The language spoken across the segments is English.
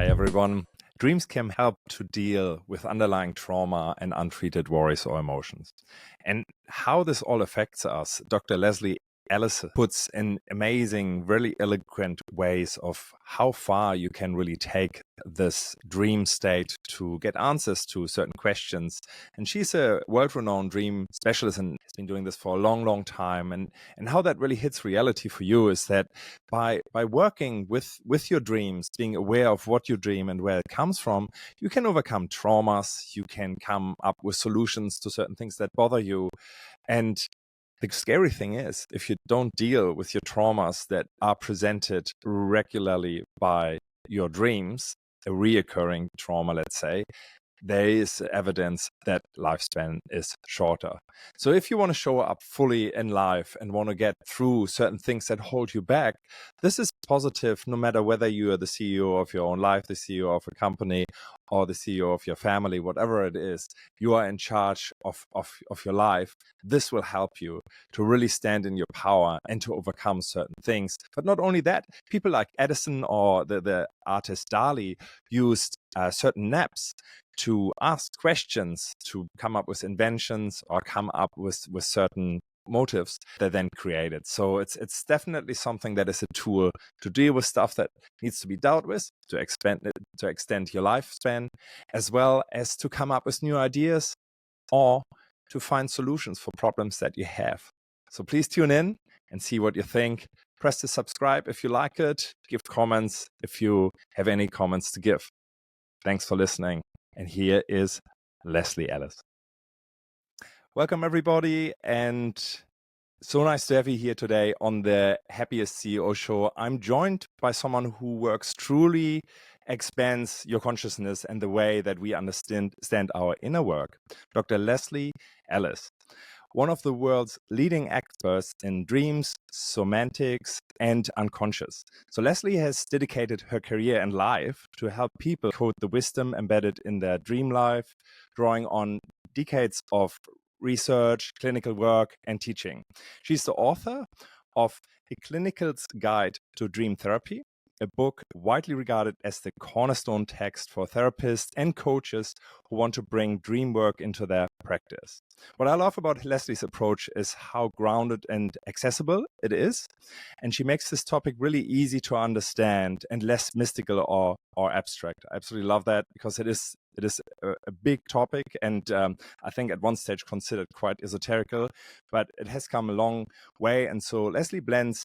Hi, everyone. Dreams can help to deal with underlying trauma and untreated worries or emotions. And how this all affects us, Dr. Leslie Ellis puts in amazing, really eloquent ways of how far you can really take this dream state to get answers to certain questions. And she's a world-renowned dream specialist and has been doing this for a long, long time. And how that really hits reality for you is that by working with your dreams, being aware of what you dream and where it comes from, you can overcome traumas, you can come up with solutions to certain things that bother you. And the scary thing is, if you don't deal with your traumas that are presented regularly by your dreams, a reoccurring trauma, let's say, there is evidence that lifespan is shorter. So if you want to show up fully in life and want to get through certain things that hold you back, this is positive no matter whether you are the CEO of your own life, the CEO of a company, or the CEO of your family, whatever it is, you are in charge of your life. This will help you to really stand in your power and to overcome certain things. But not only that, people like Edison or the artist Dali used certain naps to ask questions, to come up with inventions or come up with certain motives that then created. So it's definitely something that is a tool to deal with stuff that needs to be dealt with, to extend your lifespan, as well as to come up with new ideas or to find solutions for problems that you have. So please tune in and see what you think. Press the subscribe if you like it. Give comments if you have any comments to give. Thanks for listening. And here is Leslie Ellis. Welcome, everybody. And so nice to have you here today on the Happiest CEO Show. I'm joined by someone who works truly expands your consciousness and the way that we understand our inner work, Dr. Leslie Ellis, one of the world's leading experts in dreams, somatics, and unconscious. So Leslie has dedicated her career and life to help people code the wisdom embedded in their dream life, drawing on decades of research, clinical work, and teaching. She's the author of A Clinical's Guide to Dream Therapy, a book widely regarded as the cornerstone text for therapists and coaches who want to bring Dreamwork into their practice. What I love about Leslie's approach is how grounded and accessible it is. And she makes this topic really easy to understand and less mystical or abstract. I absolutely love that because it is a big topic and I think at one stage considered quite esoterical, but it has come a long way. And so Leslie blends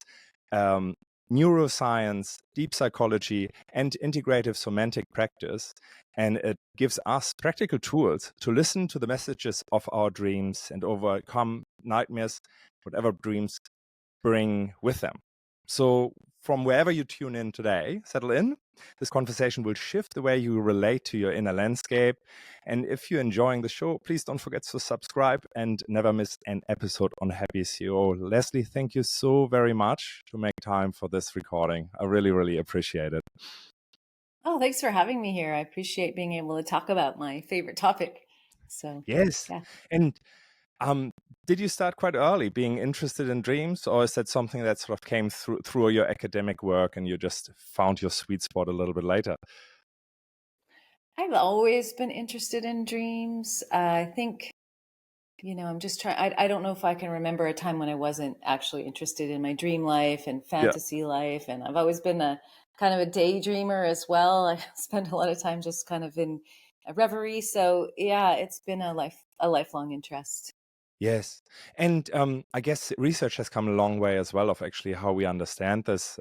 neuroscience, deep psychology, and integrative somatic practice. And it gives us practical tools to listen to the messages of our dreams and overcome nightmares, whatever dreams bring with them. So from wherever you tune in today, settle in. This conversation will shift the way you relate to your inner landscape. And if you're enjoying the show, please don't forget to subscribe and never miss an episode on Happy CEO. Leslie, thank you so very much to make time for this recording. I really, really appreciate it. Oh, thanks for having me here. I appreciate being able to talk about my favorite topic. So yes. Yeah. And did you start quite early being interested in dreams, or is that something that sort of came through your academic work and you just found your sweet spot a little bit later? I've always been interested in dreams. I think, I'm just trying, I don't know if I can remember a time when I wasn't actually interested in my dream life and fantasy life. And I've always been a kind of a daydreamer as well. I spend a lot of time just kind of in a reverie. So yeah, it's been a lifelong interest. Yes. And I guess research has come a long way as well of actually how we understand this.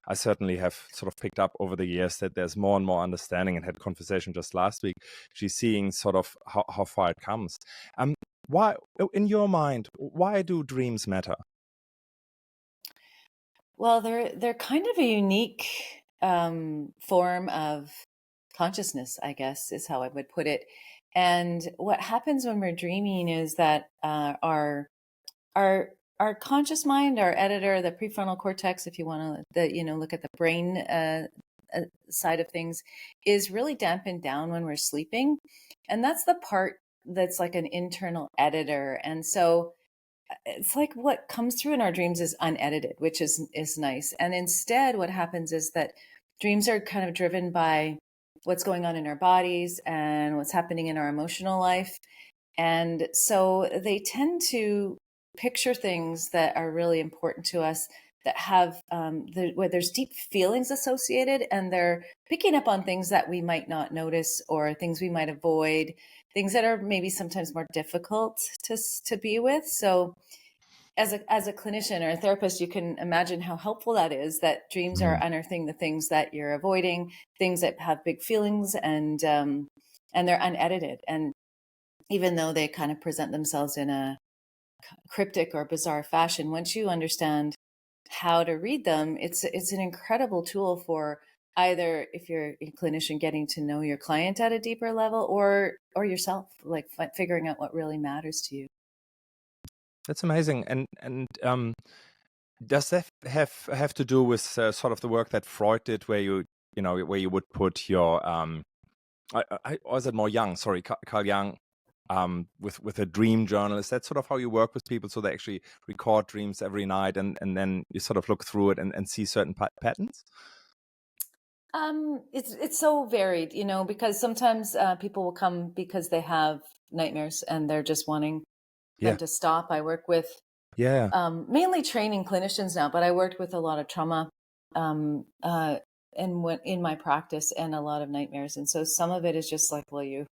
I certainly have sort of picked up over the years that there's more and more understanding and had a conversation just last week. She's seeing sort of how far it comes. Why, in your mind, why do dreams matter? Well, they're kind of a unique form of consciousness, I guess, is how I would put it. And what happens when we're dreaming is that our conscious mind, our editor, the prefrontal cortex, if you want to, look at the brain side of things, is really dampened down when we're sleeping, and that's the part that's like an internal editor. And so it's like what comes through in our dreams is unedited, which is nice. And instead, what happens is that dreams are kind of driven by what's going on in our bodies and what's happening in our emotional life. And so they tend to picture things that are really important to us, that have where there's deep feelings associated, and they're picking up on things that we might not notice, or things we might avoid, things that are maybe sometimes more difficult to be with. So as a clinician or a therapist, you can imagine how helpful that is, that dreams are unearthing the things that you're avoiding, things that have big feelings, and they're unedited. And even though they kind of present themselves in a cryptic or bizarre fashion, once you understand how to read them, it's an incredible tool for either, if you're a clinician, getting to know your client at a deeper level, or yourself, like figuring out what really matters to you. That's amazing. And does that have to do with sort of the work that Freud did, where where you would put your or is it more Jung? Sorry, Carl Jung, with a dream journal. Is that sort of how you work with people? So they actually record dreams every night, and then you sort of look through it and see certain patterns? It's so varied, because sometimes people will come because they have nightmares and they're just wanting them to stop. I work with mainly training clinicians now, but I worked with a lot of trauma in my practice, and a lot of nightmares. And so some of it is just like, will you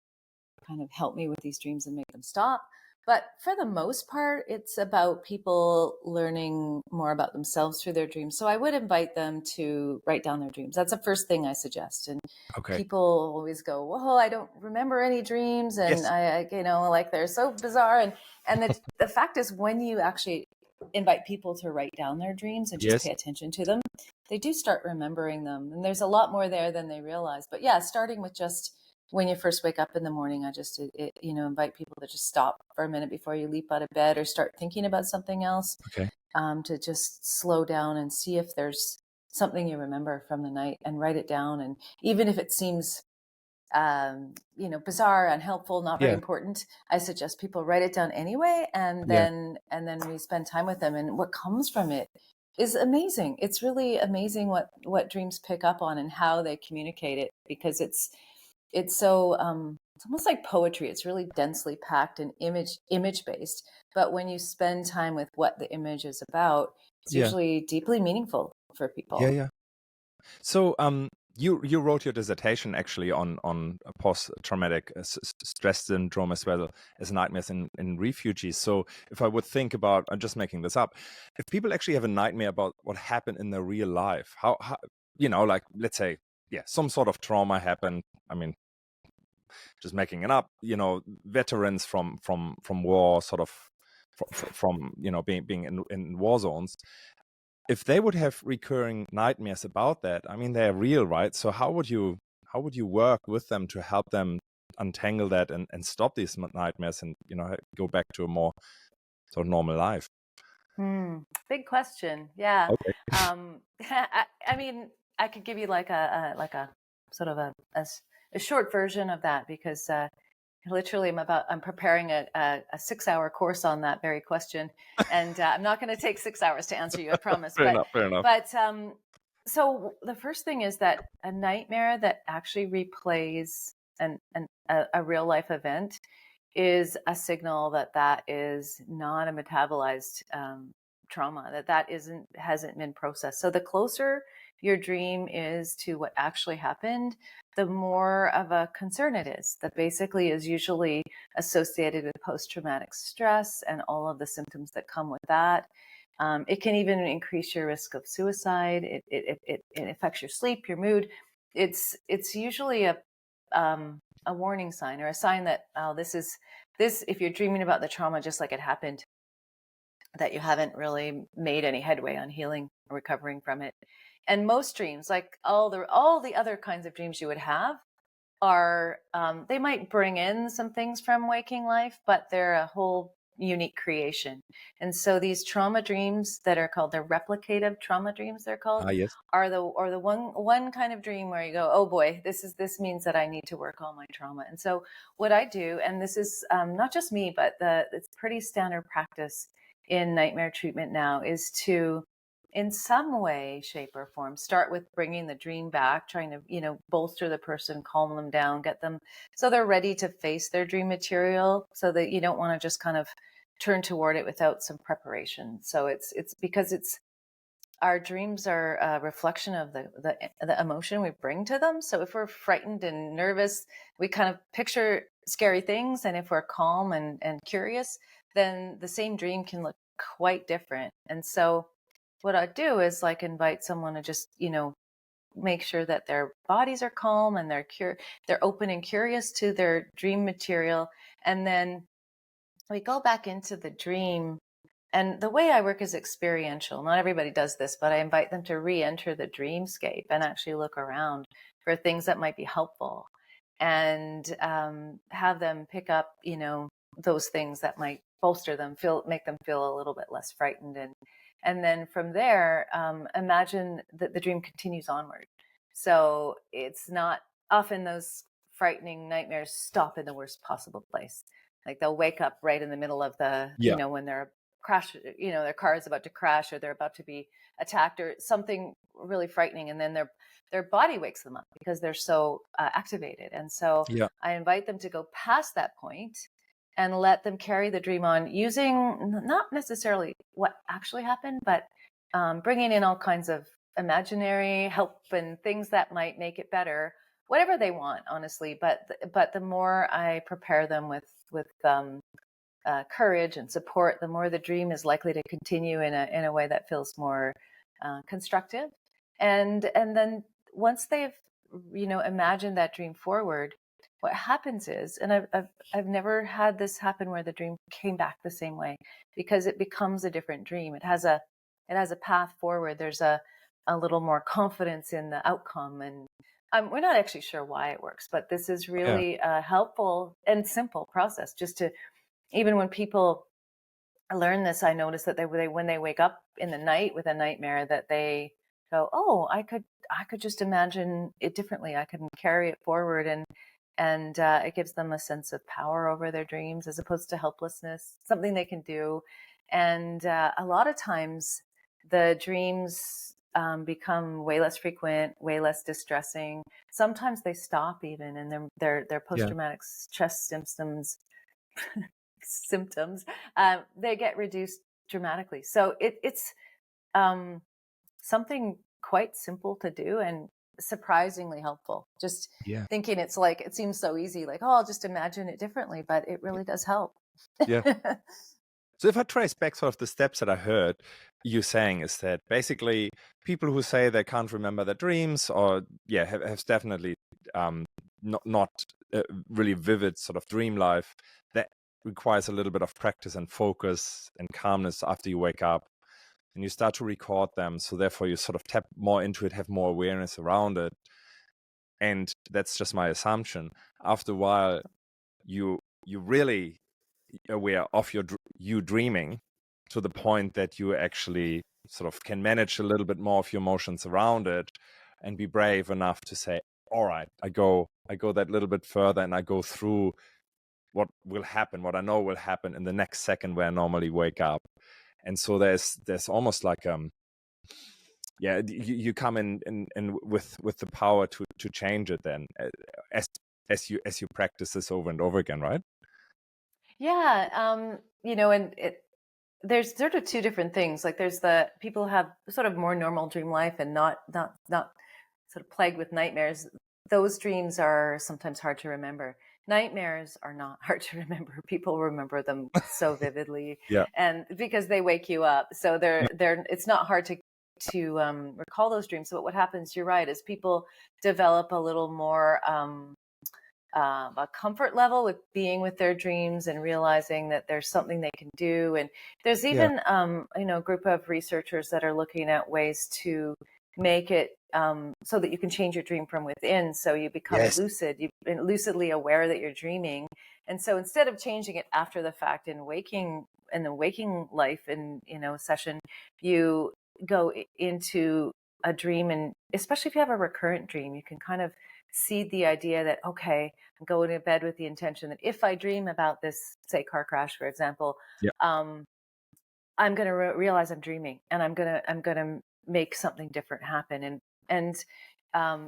kind of help me with these dreams and make them stop? But for the most part, it's about people learning more about themselves through their dreams. So I would invite them to write down their dreams. That's the first thing I suggest. And people always go, well, I don't remember any dreams. And I like, they're so bizarre. And the fact is, when you actually invite people to write down their dreams and just pay attention to them, they do start remembering them. And there's a lot more there than they realize. But yeah, starting with just when you first wake up in the morning, I just invite people to just stop for a minute before you leap out of bed or start thinking about something else. To just slow down and see if there's something you remember from the night, and write it down. And even if it seems bizarre, unhelpful, not very important, I suggest people write it down anyway, and then we spend time with them. And what comes from it is amazing. It's really amazing what dreams pick up on and how they communicate it, because it's so it's almost like poetry. It's really densely packed and image based. But when you spend time with what the image is about, it's usually deeply meaningful for people. So you wrote your dissertation actually on post-traumatic stress syndrome, as well as nightmares in refugees. So if I would think about, I'm just making this up, if people actually have a nightmare about what happened in their real life, how like, let's say, some sort of trauma happened. I mean, just making it up, veterans from war, sort of from being in war zones. If they would have recurring nightmares about that, I mean, they're real, right? So how would you work with them to help them untangle that and stop these nightmares, and go back to a more sort of normal life? Big question. Yeah. Okay. I mean, I could give you like a sort of a short version of that, because literally I'm preparing a 6-hour course on that very question, and I'm not going to take 6 hours to answer you, I promise. Fair enough. But so the first thing is that a nightmare that actually replays a real life event is a signal that is not a metabolized trauma, that hasn't been processed. So the closer your dream is to what actually happened, the more of a concern it is. That basically is usually associated with post-traumatic stress and all of the symptoms that come with that. It can even increase your risk of suicide. It affects your sleep, your mood. It's usually a warning sign, or a sign that if you're dreaming about the trauma just like it happened, that you haven't really made any headway on healing or recovering from it. And most dreams, like all the other kinds of dreams you would have, are they might bring in some things from waking life, but they're a whole unique creation. And so these trauma dreams that are called, they're replicative trauma dreams, they're called, are the one kind of dream where you go, oh boy, this means that I need to work on my trauma. And so what I do, and this is not just me, but it's pretty standard practice in nightmare treatment now, is to in some way, shape, or form. Start with bringing the dream back, trying to, bolster the person, calm them down, get them so they're ready to face their dream material, so that you don't want to just kind of turn toward it without some preparation. So it's because our dreams are a reflection of the emotion we bring to them. So if we're frightened and nervous, we kind of picture scary things. And if we're calm and curious, then the same dream can look quite different. And so what I do is like invite someone to just, make sure that their bodies are calm and they're open and curious to their dream material. And then we go back into the dream. And the way I work is experiential. Not everybody does this, but I invite them to re-enter the dreamscape and actually look around for things that might be helpful, and have them pick up, those things that might bolster them, make them feel a little bit less frightened. And then from there, imagine that the dream continues onward. So it's not often those frightening nightmares stop in the worst possible place. Like they'll wake up right in the middle of when they're crash, their car is about to crash, or they're about to be attacked, or something really frightening, and then their body wakes them up because they're so activated. And so I invite them to go past that point and let them carry the dream on, using not necessarily what actually happened, but bringing in all kinds of imaginary help and things that might make it better, whatever they want, honestly. But the more I prepare them with courage and support, the more the dream is likely to continue in a way that feels more constructive. And then once they've imagined that dream forward, what happens is, and I've never had this happen where the dream came back the same way, because it becomes a different dream. It has a path forward. There's a little more confidence in the outcome, and we're not actually sure why it works, but this is really a helpful and simple process. Just to, even when people learn this, I notice that they when they wake up in the night with a nightmare, that they go, "Oh, I could just imagine it differently. I can carry it forward," and it gives them a sense of power over their dreams as opposed to helplessness, something they can do. And a lot of times the dreams become way less frequent, way less distressing. Sometimes they stop even, and their post-traumatic stress symptoms they get reduced dramatically. So it's something quite simple to do and surprisingly helpful. Just thinking, it's like, it seems so easy, like, oh, I'll just imagine it differently, but it really does help. So if I trace back sort of the steps that I heard you saying, is that basically people who say they can't remember their dreams, or have definitely not really vivid sort of dream life, that requires a little bit of practice and focus and calmness after you wake up, and you start to record them. So therefore you sort of tap more into it, have more awareness around it. And that's just my assumption. After a while, you really aware of you dreaming, to the point that you actually sort of can manage a little bit more of your emotions around it, and be brave enough to say, all right, I go that little bit further, and I go through what will happen, what I know will happen in the next second where I normally wake up. And so there's almost like you come in with the power to change it then, as you practice this over and over again, right? And there's sort of two different things. Like there's the people who have sort of more normal dream life and not sort of plagued with nightmares. Those dreams are sometimes hard to remember. Nightmares are not hard to remember. People remember them so vividly, and because they wake you up. So it's not hard to recall those dreams. So what happens, you're right, is people develop a little more a comfort level with being with their dreams and realizing that there's something they can do. And there's even a group of researchers that are looking at ways to make it so that you can change your dream from within. So you become lucid, you've been lucidly aware that you're dreaming. And so instead of changing it after the fact in the waking life in session, you go into a dream, and especially if you have a recurrent dream, you can kind of seed the idea that, okay, I'm going to bed with the intention that if I dream about this, say, car crash, for example, I'm going to realize I'm dreaming, and I'm going to make something different happen. And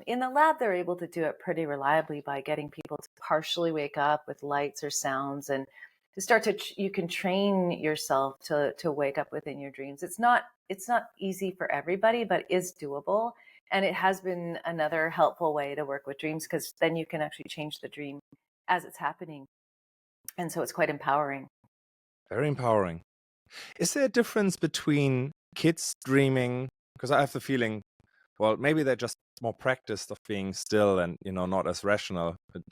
in the lab, they're able to do it pretty reliably by getting people to partially wake up with lights or sounds, and to start to you can train yourself to wake up within your dreams. It's not easy for everybody, but is doable. And it has been another helpful way to work with dreams, because then you can actually change the dream as it's happening. And so it's quite empowering. Very empowering. Is there a difference between kids dreaming? Because I have the feeling, well, maybe they're just more practiced of being still and, not as rational. But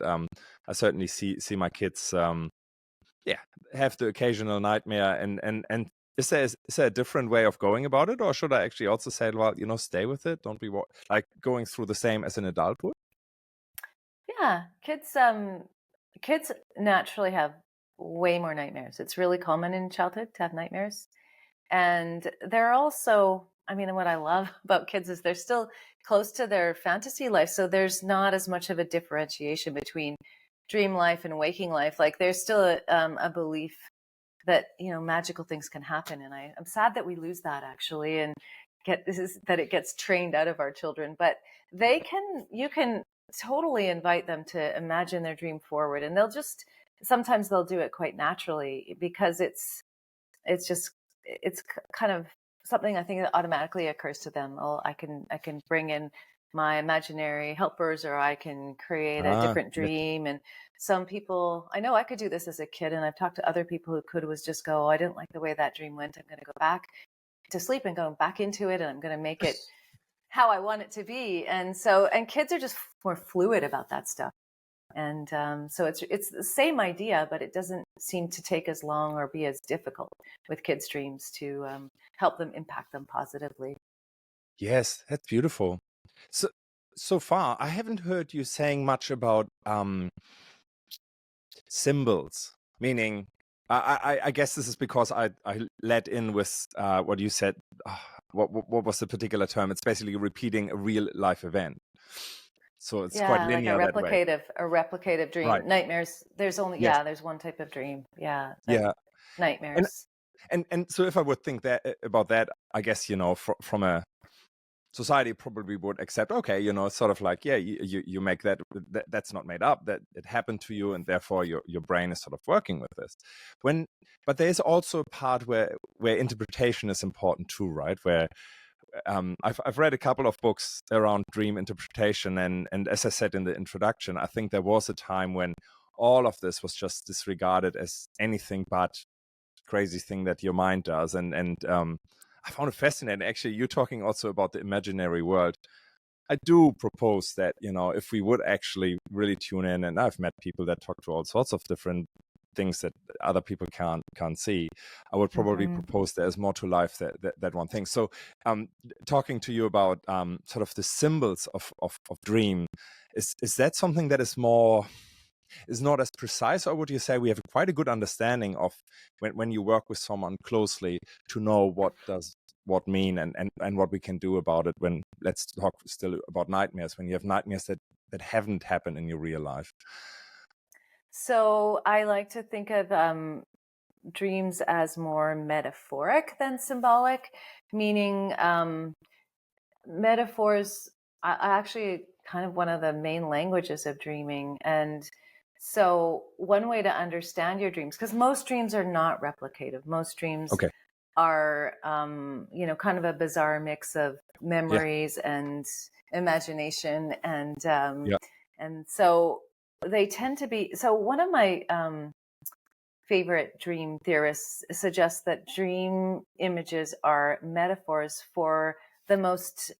I certainly see my kids, have the occasional nightmare. And is there a different way of going about it, or should I actually also say, well, stay with it? Don't be like going through the same as an adult would? Yeah, kids naturally have way more nightmares. It's really common in childhood to have nightmares. And they're also, I mean, what I love about kids is they're still close to their fantasy life. So there's not as much of a differentiation between dream life and waking life. Like there's still a belief that, magical things can happen. And I'm sad that we lose that, actually, and that it gets trained out of our children. But you can totally invite them to imagine their dream forward. And sometimes they'll do it quite naturally, because it's kind of something, I think, that automatically occurs to them. Oh, I can bring in my imaginary helpers, or I can create a different dream. And some people, I know I could do this as a kid, and I've talked to other people who could, was just go, oh, I didn't like the way that dream went. I'm going to go back to sleep and go back into it, and I'm going to make it how I want it to be. And kids are just more fluid about that stuff. And so it's the same idea, but it doesn't seem to take as long or be as difficult with kids' dreams to help them impact them positively. Yes, that's beautiful. So far, I haven't heard you saying much about symbols, meaning I guess this is because I led in with what you said. What was the particular term? It's basically repeating a real life event. So it's quite Like linear that way. a replicative dream. Right. Nightmares, there's Yes. there's one type of dream. Yeah. Yeah. Nightmares. And so if I would think that about that, I guess, from a society probably would accept, okay, it's sort of like, yeah, you make that's not made up, that it happened to you, and therefore your brain is sort of working with this. But there's also a part where interpretation is important too, right? Where I've read a couple of books around dream interpretation, and as I said in the introduction, I think there was a time when all of this was just disregarded as anything but crazy thing that your mind does. And I found it fascinating. Actually, you're talking also about the imaginary world. I do propose that, if we would actually really tune in, and I've met people that talk to all sorts of different things that other people can't see, I would probably propose there's more to life that one thing. So talking to you about sort of the symbols of dream, is that something that is not as precise, or would you say we have quite a good understanding of when you work with someone closely to know what does what mean and what we can do about it? When, let's talk still about nightmares, when you have nightmares that haven't happened in your real life. So I like to think of dreams as more metaphoric than symbolic, meaning metaphors are actually kind of one of the main languages of dreaming. And so one way to understand your dreams, because most dreams are not replicative. Most dreams are, kind of a bizarre mix of memories and imagination. And so they tend to be, so one of my favorite dream theorists suggests that dream images are metaphors for the most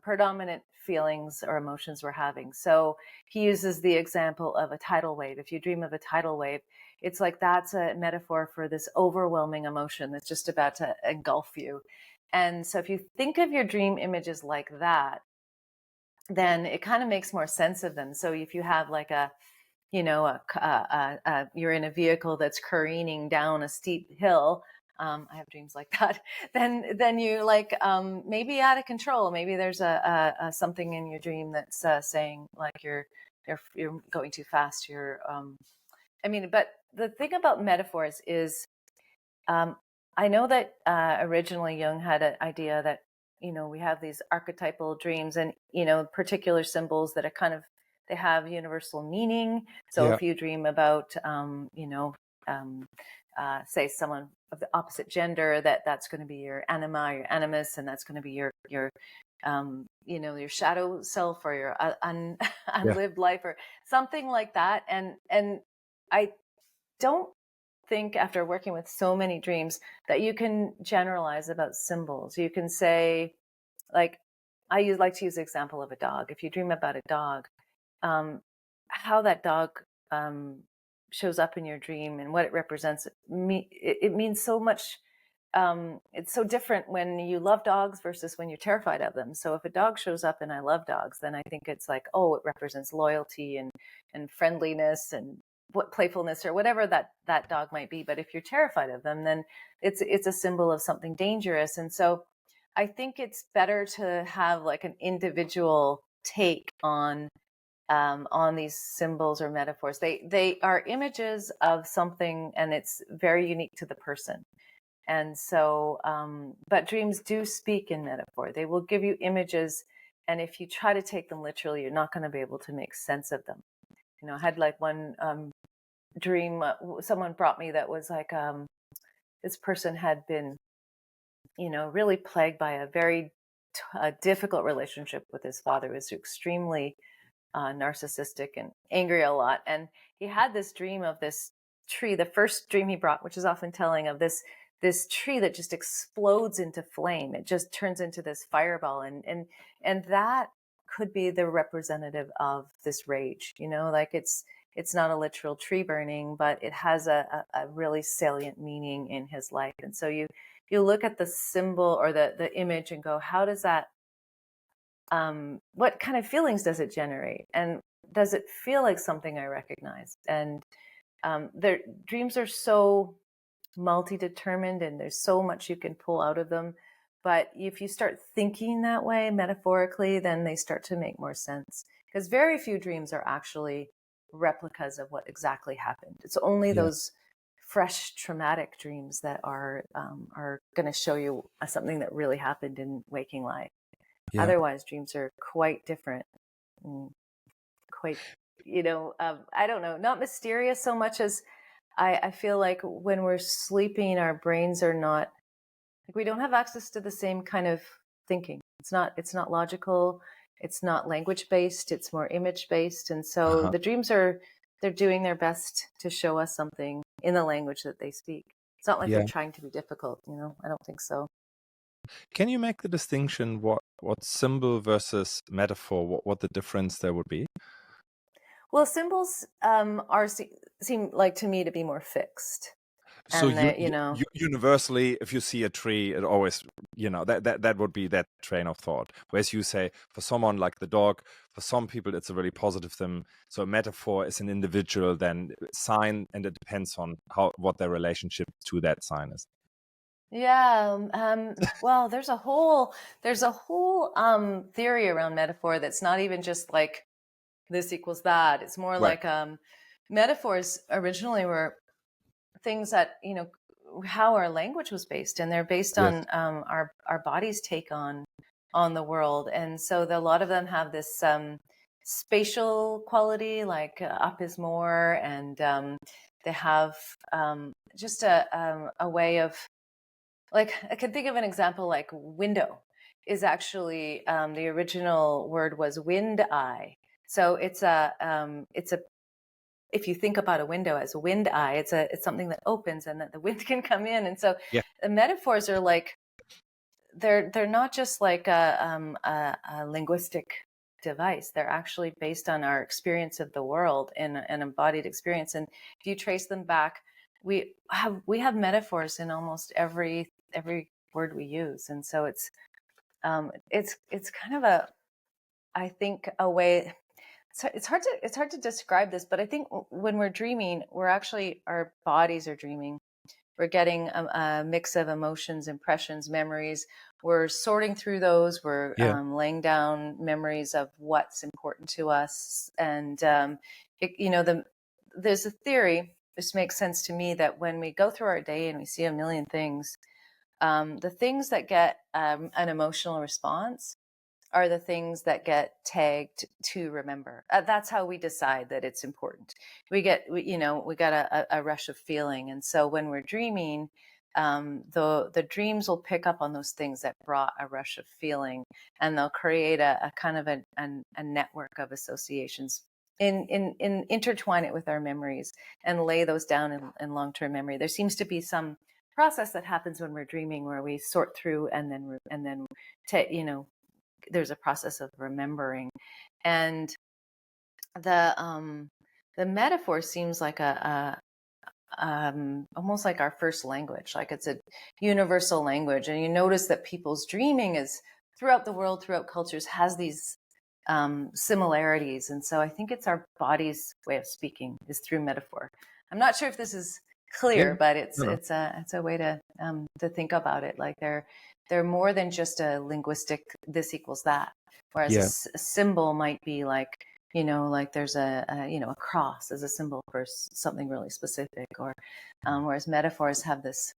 predominant feelings or emotions we're having. So he uses the example of a tidal wave. If you dream of a tidal wave, it's like that's a metaphor for this overwhelming emotion that's just about to engulf you. And so if you think of your dream images like that, then it kind of makes more sense of them. So if you have like you're in a vehicle that's careening down a steep hill. I have dreams like that. Then you like maybe out of control. Maybe there's a something in your dream that's saying like you're going too fast. But the thing about metaphors is I know that originally Jung had an idea that, we have these archetypal dreams and, particular symbols that are kind of, they have universal meaning. So Yeah. if you dream about, say someone of the opposite gender, that's going to be your anima, your animus, and that's going to be your your shadow self or your Yeah. unlived life or something like that. And I don't think, after working with so many dreams, that you can generalize about symbols. You can say, like, like to use the example of a dog. If you dream about a dog, um, how that dog shows up in your dream and what it represents, it means so much. It's so different when you love dogs versus when you're terrified of them. So if a dog shows up and I love dogs, then I think it's like, oh, it represents loyalty and friendliness and what playfulness or whatever that dog might be. But if you're terrified of them, then it's a symbol of something dangerous. And so I think it's better to have like an individual take on these symbols or metaphors. They are images of something, and it's very unique to the person. And so, but dreams do speak in metaphor. They will give you images, and if you try to take them literally, you're not going to be able to make sense of them. I had like one dream someone brought me that was like, this person had been, really plagued by a very difficult relationship with his father. It was extremely narcissistic and angry a lot. And he had this dream of this tree, the first dream he brought, which is often telling, of this tree that just explodes into flame. It just turns into this fireball. And that could be the representative of this rage, like it's not a literal tree burning, but it has a really salient meaning in his life. And so you look at the symbol or the image and go, how does that, what kind of feelings does it generate? And does it feel like something I recognize? And their dreams are so multi-determined, and there's so much you can pull out of them. But if you start thinking that way metaphorically, then they start to make more sense, because very few dreams are actually replicas of what exactly happened. It's only Yeah. those fresh traumatic dreams that are going to show you something that really happened in waking life. Yeah. Otherwise, dreams are quite different, quite, I don't know, not mysterious so much as I feel like when we're sleeping, our brains are not, like, we don't have access to the same kind of thinking. It's not logical. It's not language based. It's more image based. And so Uh-huh. the dreams they're doing their best to show us something in the language that they speak. It's not like Yeah. they're trying to be difficult, I don't think so. Can you make the distinction what symbol versus metaphor, what the difference there would be? Well, symbols seem like to me to be more fixed, So and that universally, if you see a tree, it always, that would be that train of thought. Whereas you say, for someone like the dog, for some people, it's a really positive thing. So a metaphor is an individual then sign, and it depends on what their relationship to that sign is. Yeah. Well, there's a whole theory around metaphor that's not even just like this equals that. It's more Right. like metaphors originally were things that, how our language was based, and they're based Yes. on our body's take on the world. And so a lot of them have this spatial quality, like up is more, and they have just a way of, like, I can think of an example, like window is actually the original word was wind eye. So it's a if you think about a window as a wind eye, it's something that opens and that the wind can come in. And so Yeah. the metaphors are like, they're not just like a linguistic device. They're actually based on our experience of the world and an embodied experience. And if you trace them back, we have metaphors in almost every word we use. And so it's kind of I think a way. So it's hard to describe this, but I think when we're dreaming, our bodies are dreaming. We're getting a mix of emotions, impressions, memories. We're sorting through those. We're Yeah. laying down memories of what's important to us. And there's a theory just makes sense to me that when we go through our day and we see a million things, the things that get an emotional response are the things that get tagged to remember. That's how we decide that it's important. We got a rush of feeling. And so when we're dreaming, the dreams will pick up on those things that brought a rush of feeling, and they'll create a kind of a network of associations, intertwine it with our memories and lay those down in long-term memory. There seems to be some process that happens when we're dreaming where we sort through and then there's a process of remembering. And the metaphor seems like almost like our first language, like it's a universal language. And you notice that people's dreaming is throughout the world, throughout cultures, has these similarities. And so I think it's our body's way of speaking is through metaphor. I'm not sure if this is clear, but it's a way to think about it. Like they're more than just a linguistic this equals that, whereas a symbol might be like, like there's a cross as a symbol for something really specific, or whereas metaphors have this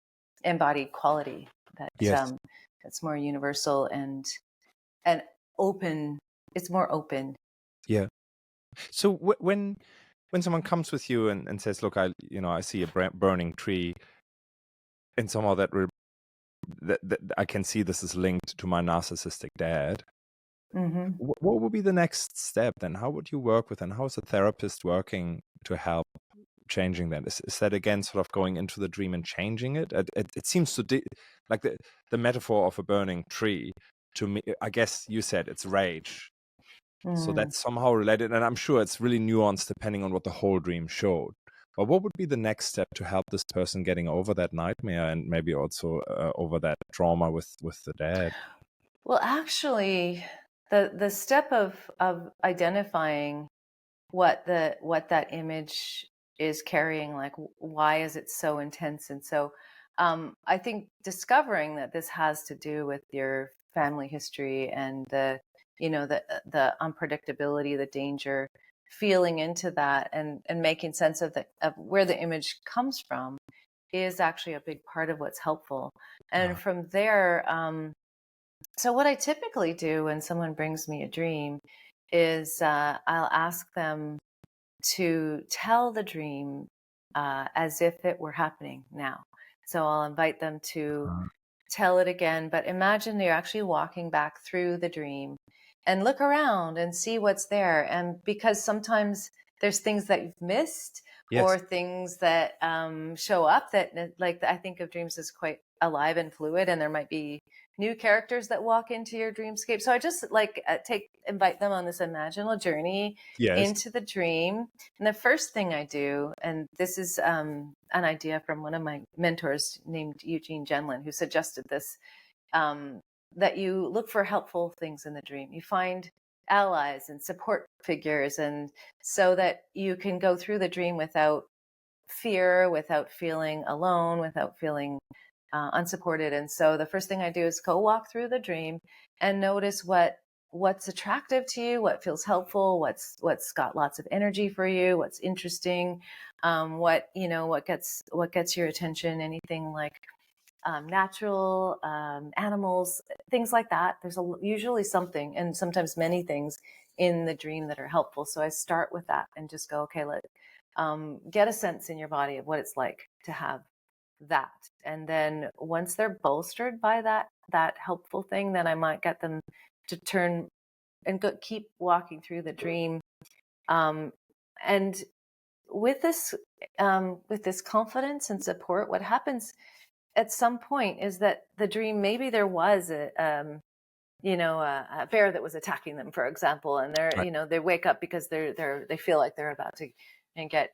embodied quality that's more universal and open. It's more open. Yeah. So when someone comes with you and says, "Look, I see a burning tree," and somehow that I can see this is linked to my narcissistic dad. Mm-hmm. What would be the next step then? How would you work with, and how is a therapist working to help changing that? Is that again sort of going into the dream and changing it? It seems to like the metaphor of a burning tree to me. I guess you said it's rage. So that's somehow related, and I'm sure it's really nuanced depending on what the whole dream showed. But what would be the next step to help this person getting over that nightmare and maybe also over that trauma with the dad? Well, actually, the step of identifying what that image is carrying, like why is it so intense, and so I think discovering that this has to do with your family history and the unpredictability, the danger, feeling into that and making sense of where the image comes from is actually a big part of what's helpful. And from there, so what I typically do when someone brings me a dream is I'll ask them to tell the dream as if it were happening now. So I'll invite them to tell it again, but imagine they're actually walking back through the dream and look around and see what's there. And because sometimes there's things that you've missed or things that show up that, like, I think of dreams as quite alive and fluid, and there might be new characters that walk into your dreamscape. So I just invite them on this imaginal journey into the dream. And the first thing I do, and this is an idea from one of my mentors named Eugene Genlin, who suggested this, that you look for helpful things in the dream. You find allies and support figures, and so that you can go through the dream without fear, without feeling alone, without feeling unsupported. And so the first thing I do is go walk through the dream and notice what's attractive to you, what feels helpful, what's got lots of energy for you, what's interesting, what gets your attention, anything like natural animals, things like that. There's usually something, and sometimes many things in the dream that are helpful. So I start with that and just go, okay, get a sense in your body of what it's like to have that. And then once they're bolstered by that helpful thing, then I might get them to turn and keep walking through the dream. And with this confidence and support, what happens at some point is that the dream, maybe there was a bear that was attacking them, for example, and they wake up because they feel like they're about to get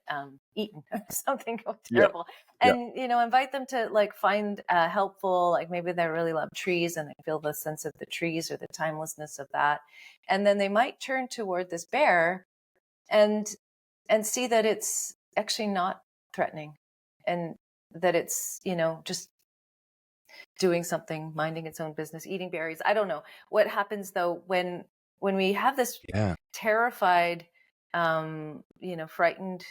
eaten or something terrible. And invite them to find helpful, maybe they really love trees and they feel the sense of the trees or the timelessness of that, and then they might turn toward this bear and see that it's actually not threatening, and that it's just doing something, minding its own business, eating berries. I don't know what happens though when we have this terrified, frightened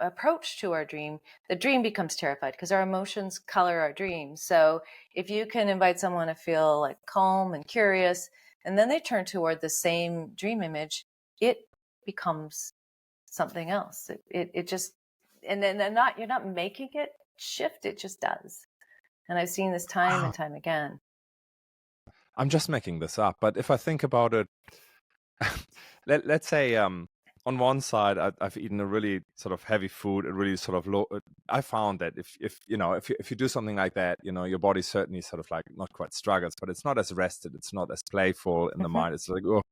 approach to our dream, the dream becomes terrified because our emotions color our dreams. So if you can invite someone to feel like calm and curious, and then they turn toward the same dream image, it becomes something else. It just, and then you're not making it shift, it just does. And I've seen this time and time again. I'm just making this up, but if I think about it, let's say on one side I've eaten a really sort of heavy food, a really sort of low. I found that if you do something like that, your body certainly sort of like not quite struggles, but it's not as rested, it's not as playful in the mind. It's like, oh,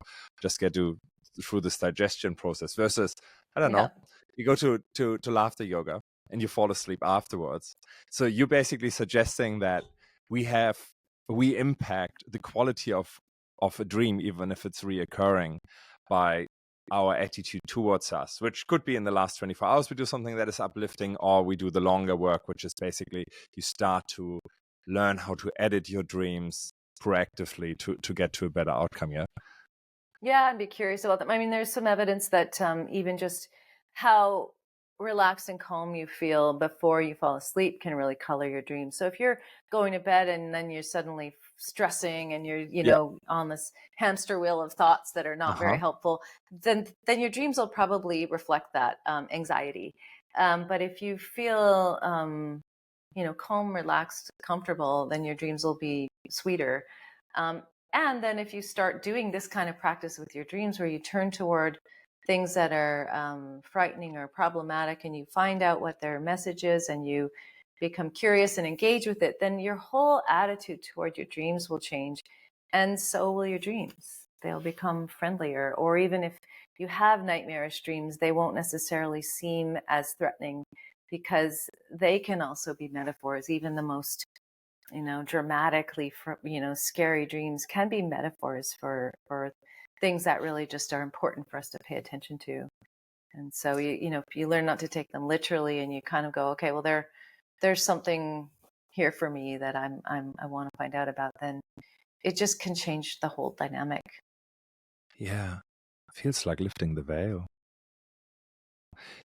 just get through this digestion process. Versus, I don't know, you go to laughter yoga and you fall asleep afterwards. So you're basically suggesting that we impact the quality of a dream, even if it's reoccurring, by our attitude towards us, which could be in the last 24 hours we do something that is uplifting, or we do the longer work, which is basically you start to learn how to edit your dreams proactively to get to a better outcome. Yeah, and be curious about them. I mean, there's some evidence that even just how relaxed and calm you feel before you fall asleep can really color your dreams. So if you're going to bed and then you're suddenly stressing and you're on this hamster wheel of thoughts that are not very helpful, then your dreams will probably reflect that anxiety. But if you feel calm, relaxed, comfortable, then your dreams will be sweeter. And then if you start doing this kind of practice with your dreams, where you turn toward things that are frightening or problematic, and you find out what their message is, and you become curious and engage with it, then your whole attitude toward your dreams will change. And so will your dreams. They'll become friendlier. Or even if you have nightmarish dreams, they won't necessarily seem as threatening, because they can also be metaphors. Even the most dramatically, scary dreams can be metaphors for things that really just are important for us to pay attention to. And so, if you learn not to take them literally, and you kind of go, okay, well, there's something here for me that I want to find out about, then it just can change the whole dynamic. Yeah, feels like lifting the veil.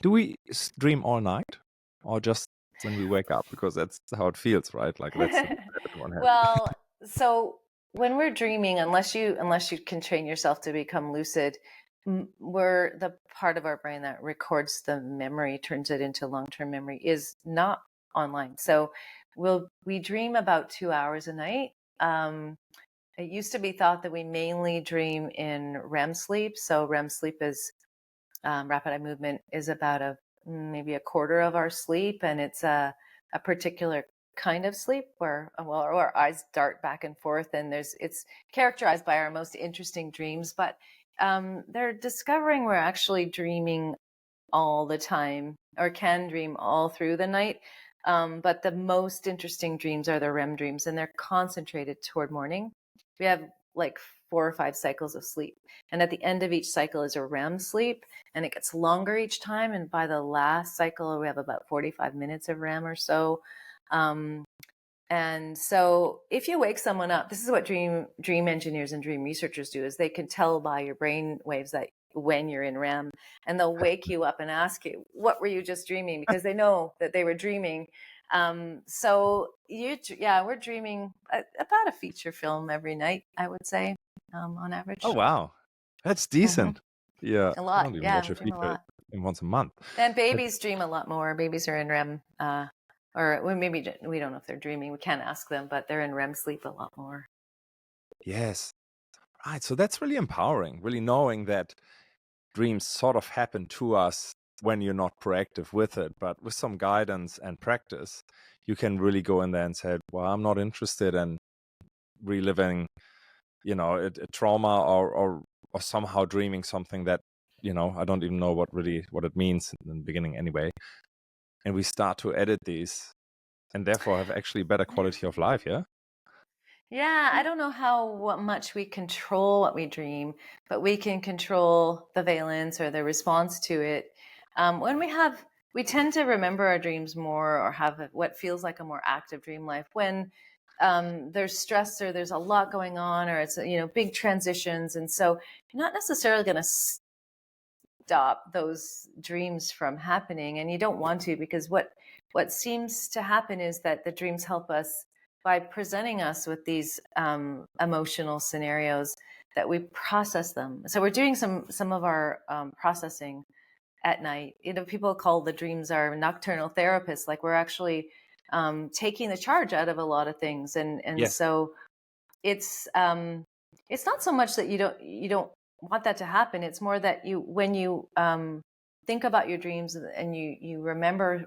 Do we dream all night, or just when we wake up? Because that's how it feels, right? Like that's one hand. Well, so when we're dreaming, unless you can train yourself to become lucid, we're the part of our brain that records the memory, turns it into long-term memory, is not online. So we dream about 2 hours a night. It used to be thought that we mainly dream in REM sleep. So REM sleep is rapid eye movement is about maybe a quarter of our sleep, and it's a particular kind of sleep where our eyes dart back and forth, and it's characterized by our most interesting dreams. But they're discovering we're actually dreaming all the time, or can dream all through the night. But the most interesting dreams are the REM dreams, and they're concentrated toward morning. We have like 4 or 5 cycles of sleep, and at the end of each cycle is a REM sleep, and it gets longer each time. And by the last cycle, we have about 45 minutes of REM or so. And so if you wake someone up, this is what dream engineers and dream researchers do, is they can tell by your brain waves that when you're in REM, and they'll wake you up and ask you, what were you just dreaming? Because they know that they were dreaming. So we're dreaming about a feature film every night, I would say, on average. Oh, wow. That's decent. Yeah. A lot. I don't even Yeah, watch we a dream a feature lot. once a month. And babies dream a lot more. Babies are in REM, or maybe we don't know if they're dreaming. We can't ask them, but they're in REM sleep a lot more. Yes. Right. So that's really empowering, really knowing that dreams sort of happen to us when you're not proactive with it. But with some guidance and practice, you can really go in there and say, well, I'm not interested in reliving, a trauma or somehow dreaming something that, I don't even know what it means in the beginning anyway. And we start to edit these and therefore have actually better quality of life. Yeah. Yeah, I don't know how much we control what we dream, but we can control the valence or the response to it. When we tend to remember our dreams more, or have what feels like a more active dream life when there's stress, or there's a lot going on, or it's big transitions, and so you're not necessarily going to stop those dreams from happening, and you don't want to, because what seems to happen is that the dreams help us by presenting us with these emotional scenarios, that we process them. So we're doing some of our processing at night. People call the dreams our nocturnal therapists. Like, we're actually taking the charge out of a lot of things, and Yes. so it's not so much that you don't want that to happen. It's more that when you think about your dreams, and you remember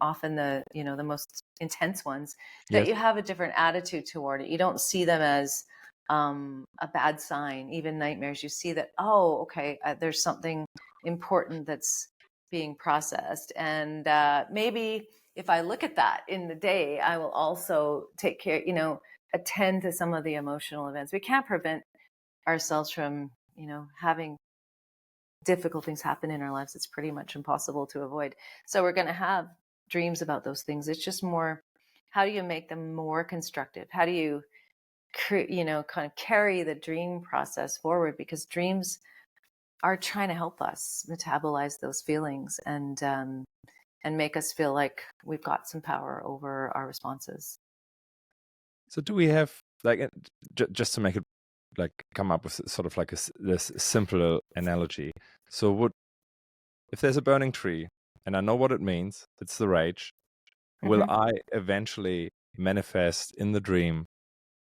often the most intense ones, that Yes. you have a different attitude toward it. You don't see them as a bad sign. Even nightmares, you see that, oh, okay, there's something important that's being processed, and maybe if I look at that in the day, I will also take care, attend to some of the emotional events. We can't prevent ourselves from, having difficult things happen in our lives. It's pretty much impossible to avoid. So we're going to have dreams about those things. It's just more, how do you make them more constructive? How do you, kind of carry the dream process forward? Because dreams are trying to help us metabolize those feelings, and make us feel like we've got some power over our responses. So do we have, like, just to make it, like, come up with sort of like this simpler analogy? So if there's a burning tree and I know what it means, it's the rage, will I eventually manifest in the dream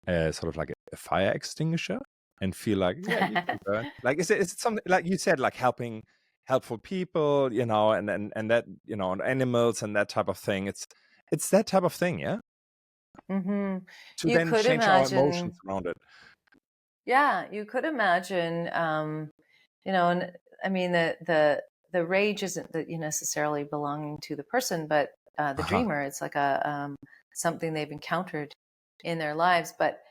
sort of like a fire extinguisher and feel like, yeah, you can burn? Like, is it something like you said, like helpful people, and that, and animals and that type of thing? It's that type of thing, yeah? To You then could change our imagine, emotions around it. yeah, you could imagine, and I mean, the rage isn't that you necessarily belonging to the person, but the dreamer. It's like a something they've encountered in their lives. But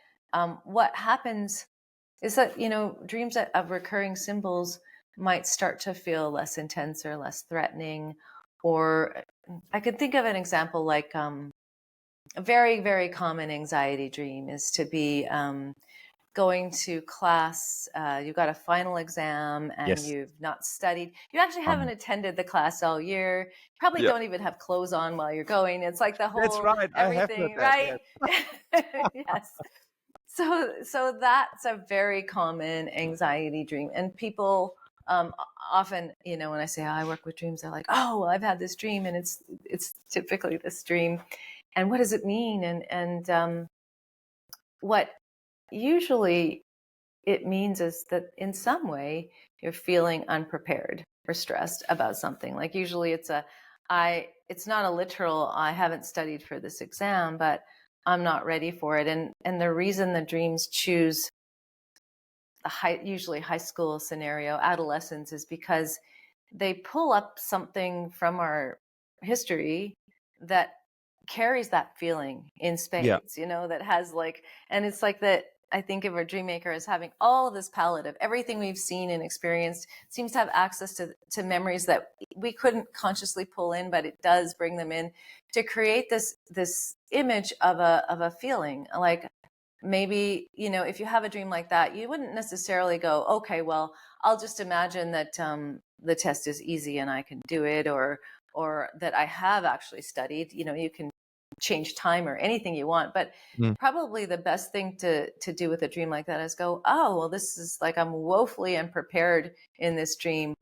what happens is that, dreams of recurring symbols might start to feel less intense or less threatening. Or I could think of an example, like a very, very common anxiety dream is to be going to class. You've got a final exam and Yes. you've not studied. You actually haven't attended the class all year. You probably don't even have clothes on while you're going. It's like the whole, That's right. everything, right? Yes. So that's a very common anxiety dream. And people often, when I say, oh, I work with dreams, they're like, oh, well, I've had this dream, and it's typically this dream. And what does it mean? And what usually it means is that in some way you're feeling unprepared or stressed about something. Like, usually it's not a literal, I haven't studied for this exam, but I'm not ready for it. And the reason the dreams choose usually high school scenario, adolescence, is because they pull up something from our history that carries that feeling in spades, that has and it's like that. I think of a dream maker as having all of this palette of everything we've seen and experienced, seems to have access to memories that we couldn't consciously pull in, but it does bring them in to create this image of a feeling. Like, maybe, if you have a dream like that, you wouldn't necessarily go, okay, well, I'll just imagine that the test is easy and I can do it, or that I have actually studied. You can change time or anything you want, but probably the best thing to do with a dream like that is go, oh, well, this is like, I'm woefully unprepared in this dream.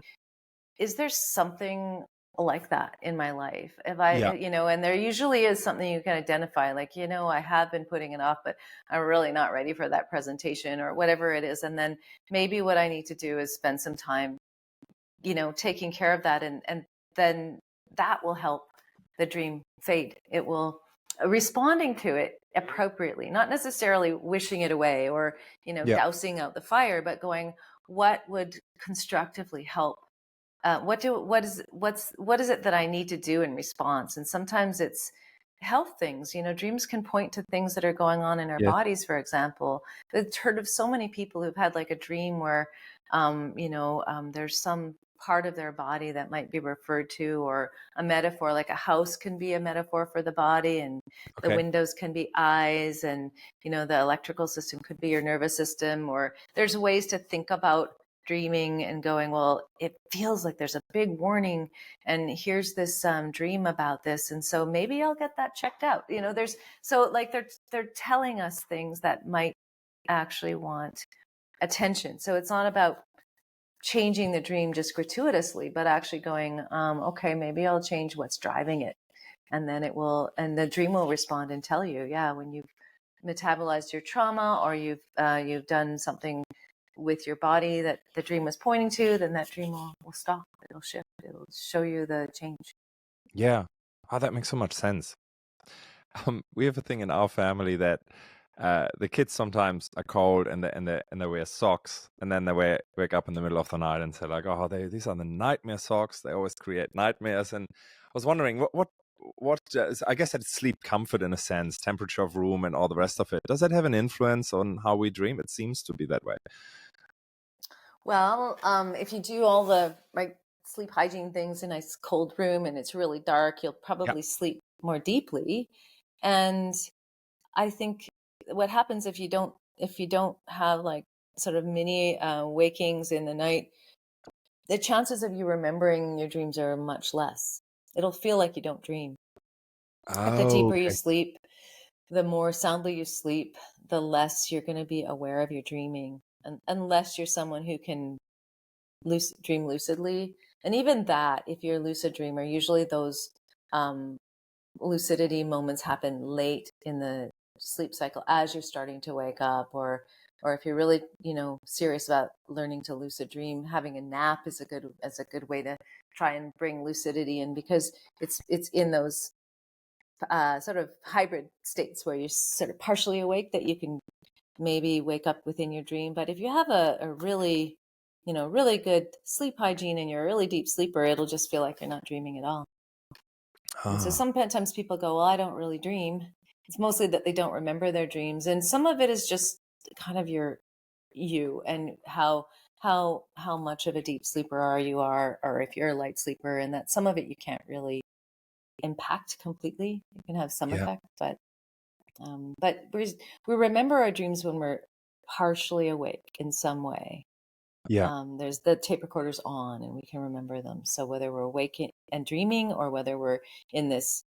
Is there something like that in my life? If I, and there usually is something you can identify, like, I have been putting it off, but I'm really not ready for that presentation or whatever it is. And then maybe what I need to do is spend some time, taking care of that. And then that will help the dream fade. It will, responding to it appropriately, not necessarily wishing it away or, dousing out the fire, but going, what would constructively help? What is it that I need to do in response? And sometimes it's health things. Dreams can point to things that are going on in our bodies, for example. I've heard of so many people who've had like a dream where, there's some part of their body that might be referred to, or a metaphor, like a house can be a metaphor for the body, and the windows can be eyes, and, the electrical system could be your nervous system, or there's ways to think about dreaming and going, well, it feels like there's a big warning, and here's this dream about this, and so maybe I'll get that checked out. There's so like they're telling us things that might actually want attention. So it's not about changing the dream just gratuitously, but actually going, okay, maybe I'll change what's driving it, and then the dream will respond and tell you, yeah, when you've metabolized your trauma, or you've done something with your body that the dream was pointing to, then that dream will stop. It'll shift. It'll show you the change. Yeah. Oh, that makes so much sense. We have a thing in our family that the kids sometimes are cold and they wear socks, and then they wake up in the middle of the night and say like, oh, these are the nightmare socks. They always create nightmares. And I was wondering what I guess it's sleep comfort in a sense, temperature of room and all the rest of it. Does that have an influence on how we dream? It seems to be that way. Well, if you do all the right sleep hygiene things in a nice cold room and it's really dark, you'll probably sleep more deeply. And I think what happens if you don't have like sort of mini wakings in the night, the chances of you remembering your dreams are much less. It'll feel like you don't dream. Like the Oh, deeper you okay. sleep, the more soundly you sleep, the less you're going to be aware of your dreaming. And unless you're someone who can dream lucidly. And even that, if you're a lucid dreamer, usually those lucidity moments happen late in the sleep cycle as you're starting to wake up, or if you're really serious about learning to lucid dream, having a nap is a good way to try and bring lucidity in, because it's in those sort of hybrid states where you're sort of partially awake that you can maybe wake up within your dream. But if you have a really really good sleep hygiene and you're a really deep sleeper, it'll just feel like you're not dreaming at all. And so sometimes people go, well, I don't really dream. It's mostly that they don't remember their dreams. And some of it is just kind of you and how much of a deep sleeper or if you're a light sleeper, and that some of it you can't really impact completely. You can have some effect, but we remember our dreams when we're partially awake in some way. There's the tape recorders on and we can remember them. So whether we're awake and dreaming, or whether we're in this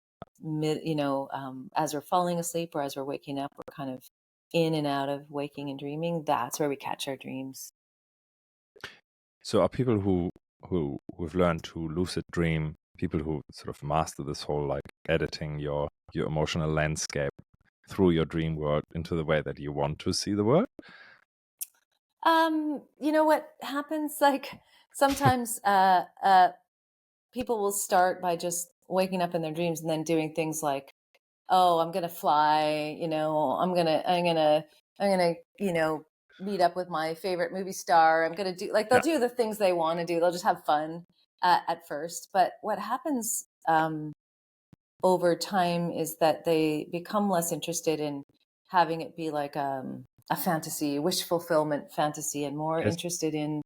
as we're falling asleep or as we're waking up, we're kind of in and out of waking and dreaming. That's where we catch our dreams. So are people who've learned to lucid dream people who sort of master this whole like editing your emotional landscape through your dream world into the way that you want to see the world? What happens, like sometimes people will start by just waking up in their dreams and then doing things like, oh, I'm gonna fly, I'm gonna meet up with my favorite movie star. I'm gonna do, like, they'll do the things they want to do. They'll just have fun at first. But what happens over time is that they become less interested in having it be like a fantasy, wish fulfillment fantasy, and more interested in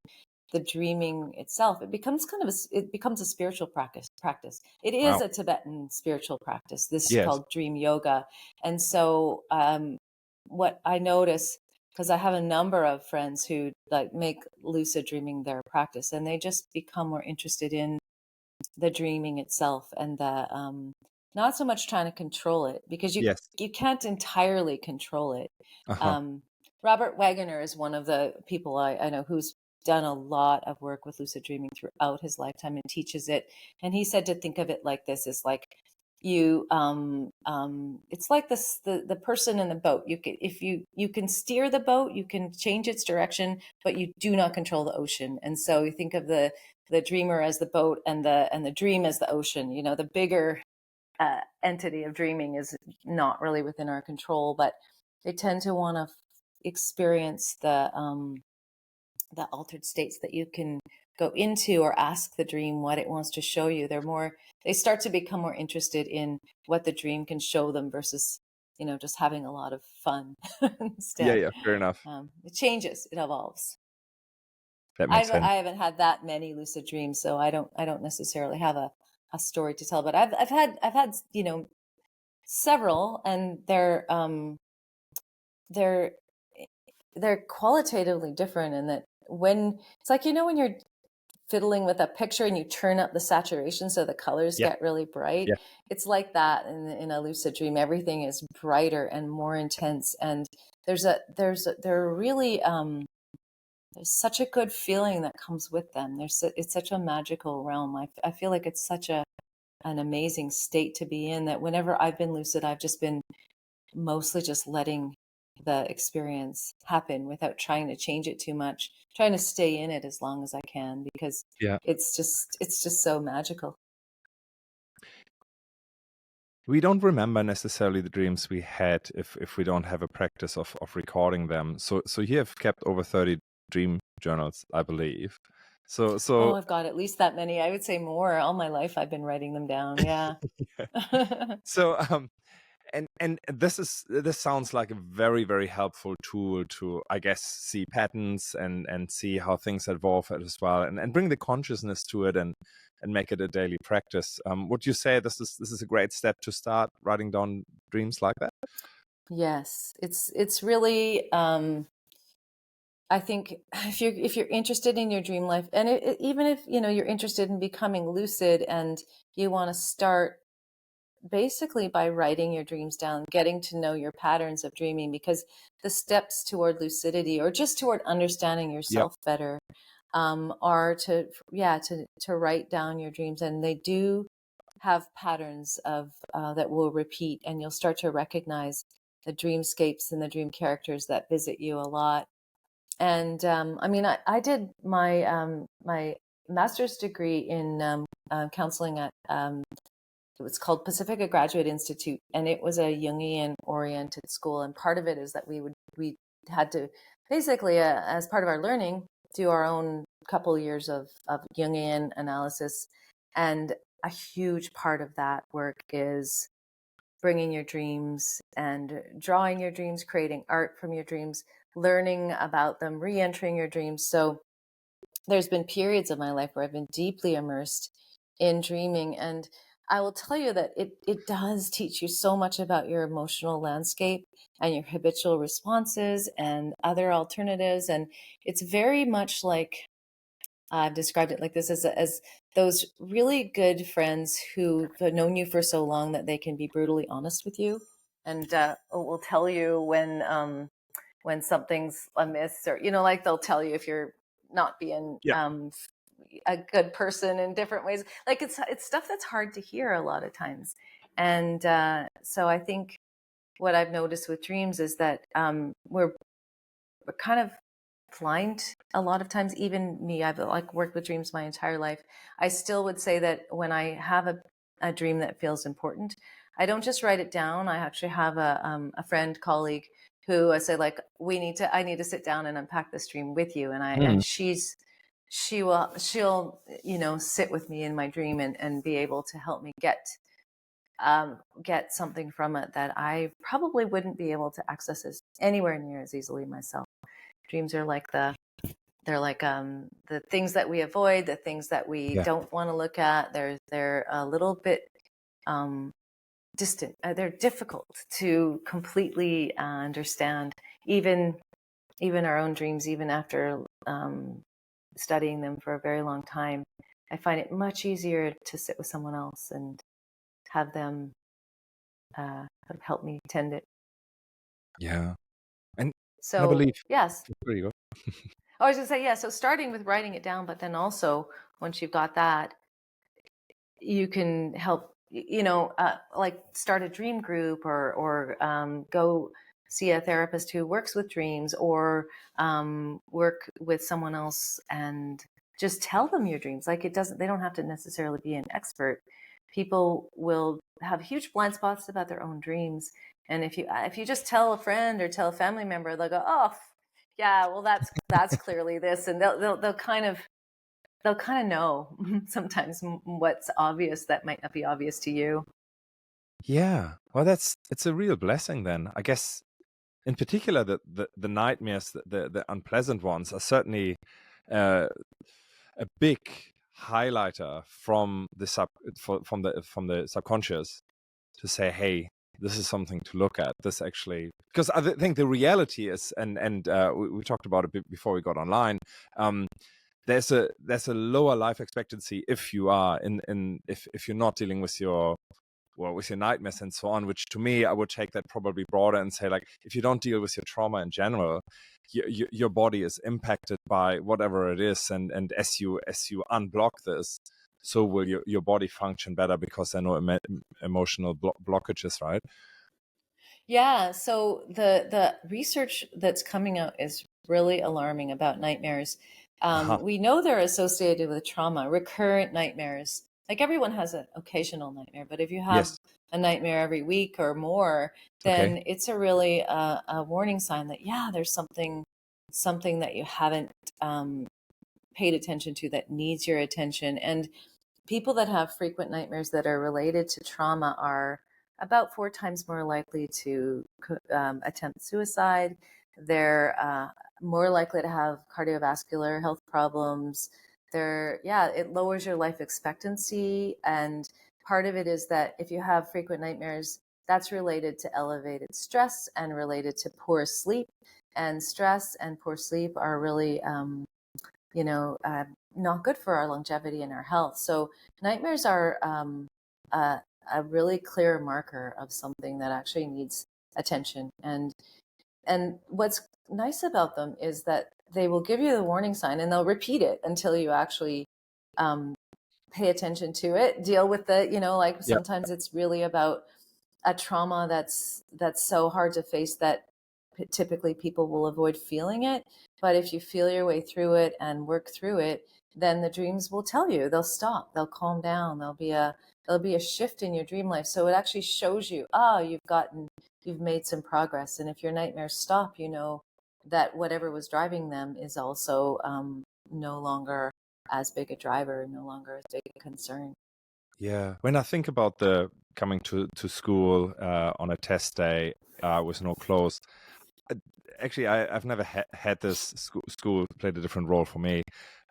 the dreaming itself. It becomes a spiritual practice. It is a Tibetan spiritual practice. This is called dream yoga. And so what I notice, because I have a number of friends who like make lucid dreaming their practice, and they just become more interested in the dreaming itself, and the not so much trying to control it, because you can't entirely control it. Robert Waggoner is one of the people I know who's done a lot of work with lucid dreaming throughout his lifetime and teaches it. And he said to think of it like this: is like you it's like this the person in the boat. You can steer the boat, you can change its direction, but you do not control the ocean. And so you think of the dreamer as the boat, and the dream as the ocean. The bigger entity of dreaming is not really within our control, but they tend to want to experience the altered states that you can go into, or ask the dream what it wants to show you. They start to become more interested in what the dream can show them versus just having a lot of fun instead. Fair enough. It changes, it evolves. That makes sense. I haven't had that many lucid dreams, so I don't necessarily have a story to tell, but I've had several, and they're qualitatively different in that when it's like, when you're fiddling with a picture and you turn up the saturation so the colors Yeah. get really bright. Yeah. It's like that in a lucid dream. Everything is brighter and more intense, and there's such a good feeling that comes with them. It's such a magical realm. I feel like it's such an amazing state to be in, that whenever I've been lucid, I've just been mostly just letting the experience happen without trying to change it too much, trying to stay in it as long as I can, because Yeah. it's just so magical. We don't remember necessarily the dreams we had if we don't have a practice of recording them. So you have kept over 30 dream journals, I believe. So Oh, I've got at least that many. I would say more. All my life I've been writing them down. Yeah. so and this sounds like a very, very helpful tool to, I guess, see patterns and see how things evolve as well, and bring the consciousness to it and make it a daily practice. Would you say this is a great step to start writing down dreams like that? Yes, it's really I think if you're interested in your dream life, and even if you're interested in becoming lucid, and you want to start basically by writing your dreams down, getting to know your patterns of dreaming, because the steps toward lucidity, or just toward understanding Yeah. yourself better, are to write down your dreams, and they do have patterns of that will repeat, and you'll start to recognize the dreamscapes and the dream characters that visit you a lot. And I mean, I did my master's degree in counseling at it was called Pacifica Graduate Institute, and it was a Jungian oriented school. And part of it is that we had to basically, as part of our learning, do our own couple years of Jungian analysis. And a huge part of that work is bringing your dreams and drawing your dreams, creating art from your dreams, learning about them, re-entering your dreams. So there's been periods of my life where I've been deeply immersed in dreaming, and I will tell you that it does teach you so much about your emotional landscape and your habitual responses and other alternatives. And it's very much like, I've described it like this, as those really good friends who have known you for so long that they can be brutally honest with you, and will tell you when something's amiss, or like they'll tell you if you're not being Yeah. a good person in different ways. Like it's stuff that's hard to hear a lot of times. And so I think what I've noticed with dreams is that we're kind of blind a lot of times. Even me, I've like worked with dreams my entire life. I still would say that when I have a dream that feels important, I don't just write it down. I actually have a friend, colleague, who I say, like, I need to sit down and unpack this dream with you. And she'll sit with me in my dream and be able to help me get something from it that I probably wouldn't be able to access anywhere near as easily myself. Dreams are like the things that we avoid, the things that we don't want to look at. They're a little bit distant. They're difficult to completely understand. Even our own dreams, even after studying them for a very long time, I find it much easier to sit with someone else and have them help me tend it. Yeah. And I So believe. yes, There you go. I was going to say, yeah. So starting with writing it down, but then also once you've got that, you can help, like start a dream group, or go see a therapist who works with dreams, or work with someone else and just tell them your dreams. Like they don't have to necessarily be an expert. People will have huge blind spots about their own dreams. And if you just tell a friend or tell a family member, they'll go, oh, yeah, well, that's clearly this. And they'll kind of know sometimes what's obvious that might not be obvious to you. Yeah. Well, it's a real blessing then. I guess in particular the nightmares, the unpleasant ones, are certainly a big highlighter from the subconscious to say, hey, this is something to look at. This actually, because I think the reality is, and we talked about it a bit before we got online. There's a lower life expectancy if you are if you're not dealing with your nightmares and so on, which to me, I would take that probably broader and say, like, if you don't deal with your trauma in general, your body is impacted by whatever it is. And as you unblock this, so will your body function better, because there are no emotional blockages, right? Yeah, so the research that's coming out is really alarming about nightmares. We know they're associated with trauma, recurrent nightmares. Like everyone has an occasional nightmare, but if you have Yes. a nightmare every week or more, Okay. then it's a really a warning sign that there's something that you haven't paid attention to that needs your attention. And people that have frequent nightmares that are related to trauma are about 4 times more likely to attempt suicide. They're more likely to have cardiovascular health problems. It lowers your life expectancy. And part of it is that if you have frequent nightmares, that's related to elevated stress and related to poor sleep. And stress and poor sleep are really you know, not good for our longevity and our health. So nightmares are a really clear marker of something that actually needs attention. And what's nice about them is that they will give you the warning sign and they'll repeat it until you actually um, pay attention to it. Deal with it. Like Yeah. sometimes it's really about a trauma that's so hard to face that typically people will avoid feeling it. But if you feel your way through it and work through it, then the dreams will tell you. They'll stop, they'll calm down, there'll be a shift in your dream life. So it actually shows you, you've made some progress. And if your nightmares stop, you know that whatever was driving them is also no longer as big a driver, no longer as big a concern. Yeah. When I think about the coming to school on a test day with no clothes, uh, actually, I've never had this. School played a different role for me,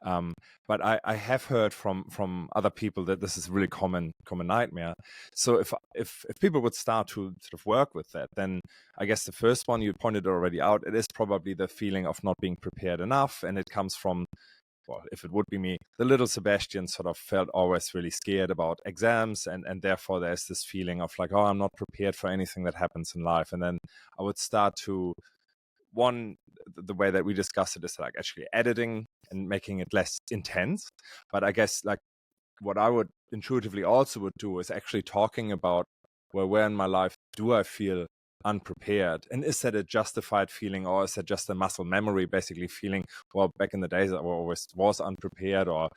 um, but I have heard from other people that this is a really common nightmare. So if people would start to sort of work with that, then I guess the first one you pointed already out, it is probably the feeling of not being prepared enough, and it comes from, well, if it would be me, the little Sebastian sort of felt always really scared about exams, and therefore there's this feeling of like, oh, I'm not prepared for anything that happens in life. And then I would start to, the way that we discussed it is like actually editing and making it less intense. But I guess like what I would intuitively also would do is actually talking about, well, where in my life do I feel unprepared, and is that a justified feeling, or is that just a muscle memory, basically feeling, well, back in the days I always was unprepared or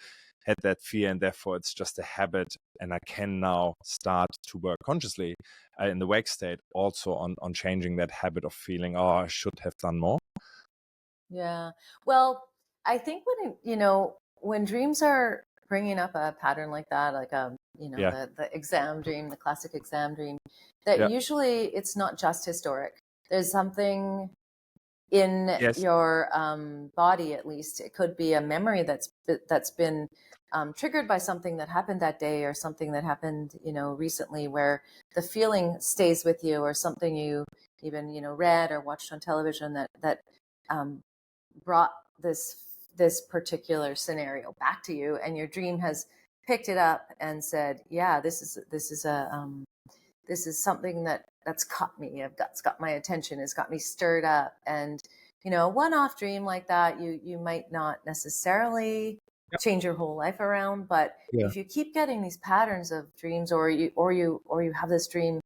had that fear, and therefore it's just a habit, and I can now start to work consciously in the wake state also on changing that habit of feeling, oh, I should have done more. Yeah. Well, I think when dreams are bringing up a pattern like that, like Yeah. the exam dream, the classic exam dream, that Yeah. usually it's not just historic. There's something in Yes. your body, at least. It could be a memory that's been triggered by something that happened that day, or something that happened recently, where the feeling stays with you, or something you even read or watched on television that um, brought this particular scenario back to you, and your dream has picked it up and said, yeah, this is something that's caught me. It's got my attention. It's got me stirred up. And a one-off dream like that, you might not necessarily Yeah. change your whole life around, but Yeah. if you keep getting these patterns of dreams, or you have this dream,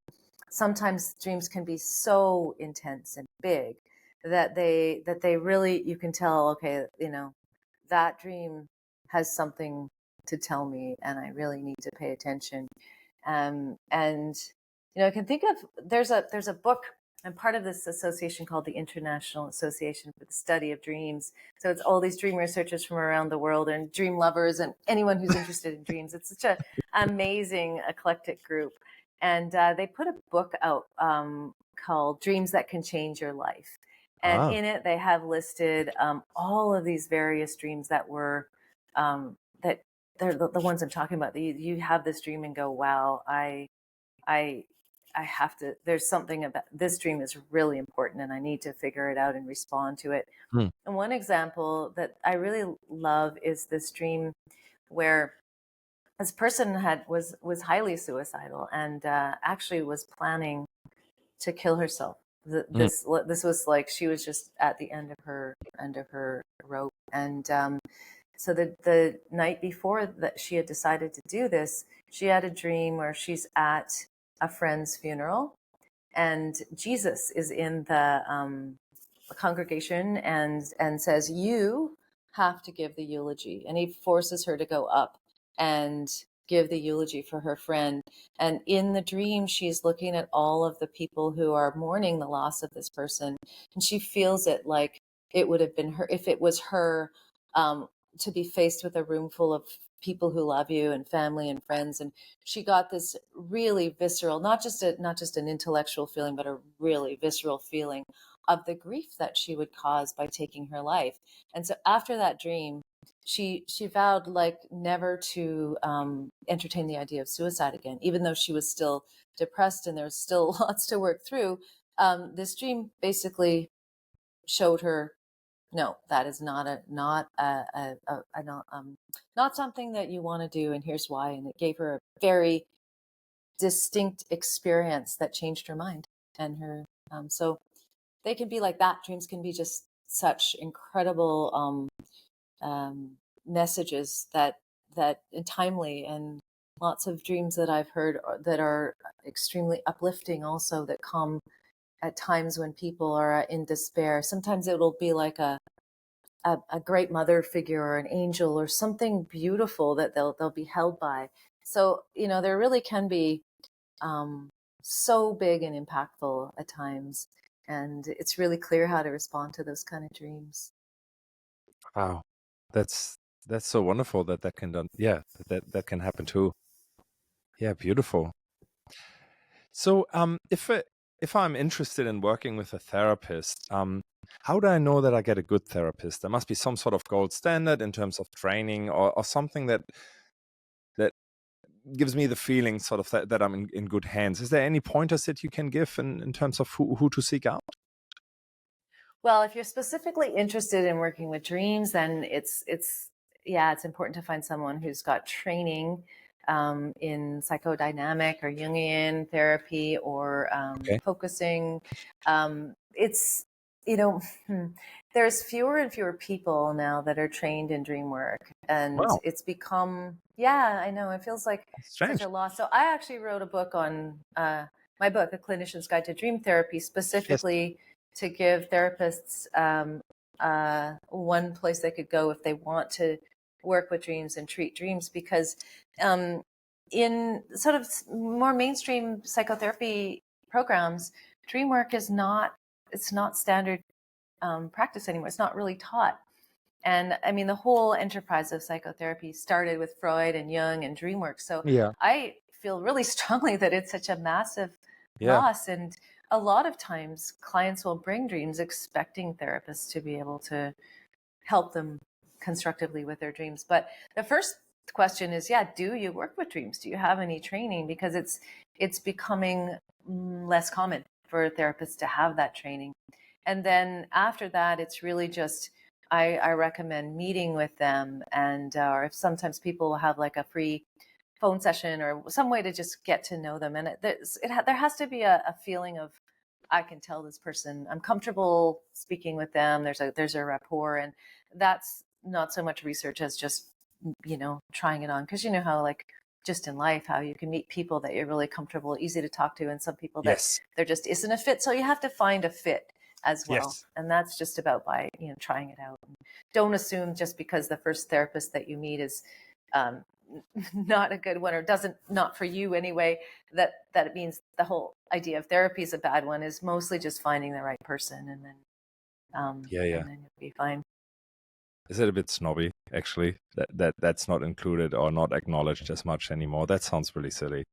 sometimes dreams can be so intense and big that they really, you can tell, okay, that dream has something to tell me, and I really need to pay attention. And I can think of, there's a book. I'm part of this association called the International Association for the Study of Dreams. So it's all these dream researchers from around the world, and dream lovers, and anyone who's interested in dreams. It's such an amazing, eclectic group. And they put a book out called Dreams That Can Change Your Life. And Ah. in it, they have listed all of these various dreams that were, that they're the ones I'm talking about. You have this dream and go, wow, I have to, there's something about this dream is really important and I need to figure it out and respond to it. Hmm. And one example that I really love is this dream where this person was highly suicidal and actually was planning to kill herself. Hmm. This was like she was just at the end of her rope, and so the night before that she had decided to do this, she had a dream where she's at a friend's funeral, and Jesus is in the congregation and says, "You have to give the eulogy," and he forces her to go up and give the eulogy for her friend. And in the dream, she's looking at all of the people who are mourning the loss of this person, and she feels it like it would have been her if it was her, to be faced with a room full of people who love you and family and friends. And she got this really visceral, not just an intellectual feeling, but a really visceral feeling of the grief that she would cause by taking her life. And so after that dream, she vowed like never to entertain the idea of suicide again, even though she was still depressed and there's still lots to work through. This dream basically showed her, no, that is not something that you want to do, and here's why. And it gave her a very distinct experience that changed her mind and her. So they can be like that. Dreams can be just such incredible messages that and timely, and lots of dreams that I've heard that are extremely uplifting also, that come at times when people are in despair. Sometimes it'll be like a great mother figure or an angel or something beautiful that they'll be held by. So there really can be so big and impactful at times, and it's really clear how to respond to those kind of dreams. Wow, that's so wonderful that can done. Yeah, that can happen too. Yeah, beautiful. So, if I'm interested in working with a therapist, how do I know that I get a good therapist? There must be some sort of gold standard in terms of training, or something that gives me the feeling sort of that I'm in good hands. Is there any pointers that you can give in terms of who to seek out? Well, if you're specifically interested in working with dreams, then it's important to find someone who's got training in psychodynamic or Jungian therapy, or Okay. focusing. It's you know there's fewer and fewer people now that are trained in dream work, and Wow, it's become, yeah, I know, it feels like that's such strange. a loss. So I actually wrote a book on my book, A Clinician's Guide to Dream Therapy, Yes. specifically to give therapists one place they could go if they want to work with dreams and treat dreams, because in sort of more mainstream psychotherapy programs, dream work is not, it's not standard practice anymore. It's not really taught. And I mean, the whole enterprise of psychotherapy started with Freud and Jung and DreamWork. So Yeah. I feel really strongly that it's such a massive Yeah. loss. And a lot of times clients will bring dreams expecting therapists to be able to help them constructively with their dreams. But the first question is, yeah, do you work with dreams? Do you have any training? Because it's becoming less common for therapists to have that training. And then after that, it's really just, I recommend meeting with them, and or if sometimes people will have like a free phone session or some way to just get to know them. And there has to be a feeling of, I can tell this person, I'm comfortable speaking with them. There's a rapport, and that's not so much research as just trying it on, because you know how, like, just in life, how you can meet people that you're really comfortable, easy to talk to, and some people that Yes. there just isn't a fit. So you have to find a fit as well, Yes. and that's just about by trying it out. Don't assume just because the first therapist that you meet is um, not a good one, or doesn't, not for you anyway, that it means the whole idea of therapy is a bad one. Is mostly just finding the right person, and then Yeah. Yeah. you'll be fine. Is it a bit snobby, actually, that's not included or not acknowledged as much anymore? That sounds really silly.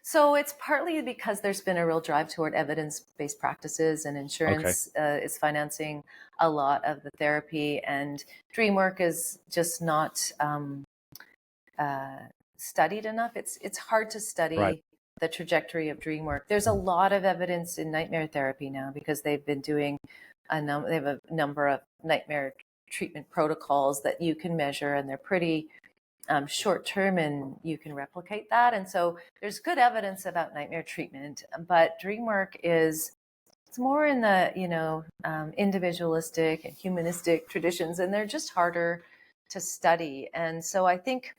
So it's partly because there's been a real drive toward evidence-based practices, and Okay. insurance is financing a lot of the therapy, and dream work is just not uh, studied enough. It's hard to Right. study the trajectory of Dreamwork. There's a lot of evidence in nightmare therapy now because they've been doing they have a number of nightmare treatment protocols that you can measure, and they're pretty short term, and you can replicate that. And so there's good evidence about nightmare treatment, but Dreamwork it's more in the individualistic and humanistic traditions, and they're just harder to study. And so I think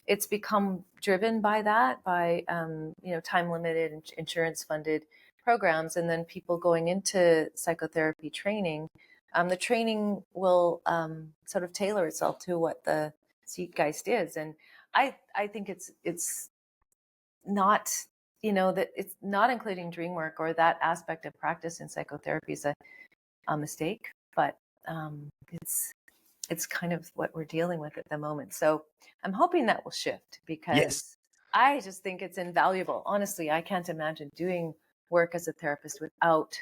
it's become driven by that, by time limited and insurance funded programs, and then people going into psychotherapy training. The training will sort of tailor itself to what the zeitgeist is, and I think it's not that it's not including Dreamwork or that aspect of practice in psychotherapy is a mistake, but it's kind of what we're dealing with at the moment. So I'm hoping that will shift, because Yes. I just think it's invaluable. Honestly, I can't imagine doing work as a therapist without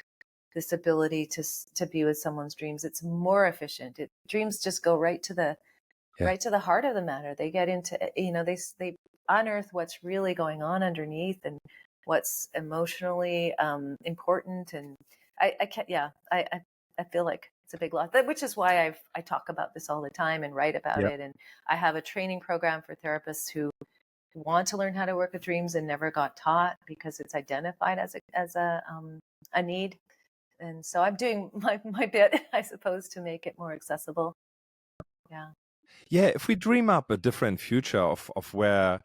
this ability to be with someone's dreams. It's more efficient. Dreams just go right to the heart of the matter. They get into, they unearth what's really going on underneath and what's emotionally important. And I can't, I feel like it's a big loss, which is why I talk about this all the time and write about it. And I have a training program for therapists who want to learn how to work with dreams and never got taught because it's identified as a need. And so I'm doing my bit, I suppose, to make it more accessible. Yeah. Yeah, if we dream up a different future of where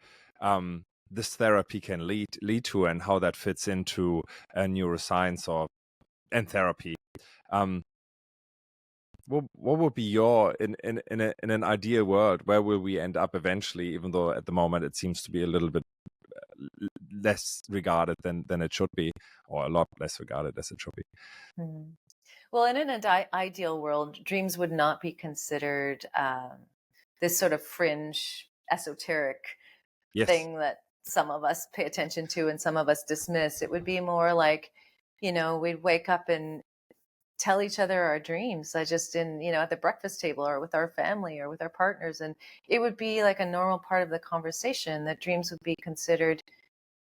this therapy can lead to, and how that fits into neuroscience and therapy, what would be your in an ideal world? Where will we end up eventually? Even though at the moment it seems to be a little bit less regarded than it should be, or a lot less regarded as it should be. Mm. Well, in an ideal world, dreams would not be considered this sort of fringe, esoteric thing that some of us pay attention to and some of us dismiss. It would be more like, we'd wake up and tell each other our dreams, just in, at the breakfast table or with our family or with our partners. And it would be like a normal part of the conversation, that dreams would be considered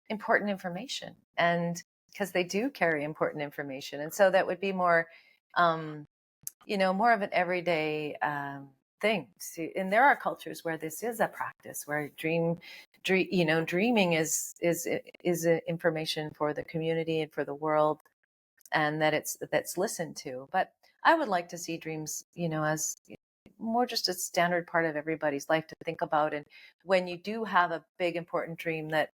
important information, and because they do carry important information. And so that would be more, more of an everyday thing. And there are cultures where this is a practice, where dreaming is information for the community and for the world, and that's listened to. But I would like to see dreams, as more just a standard part of everybody's life to think about. And when you do have a big important dream, that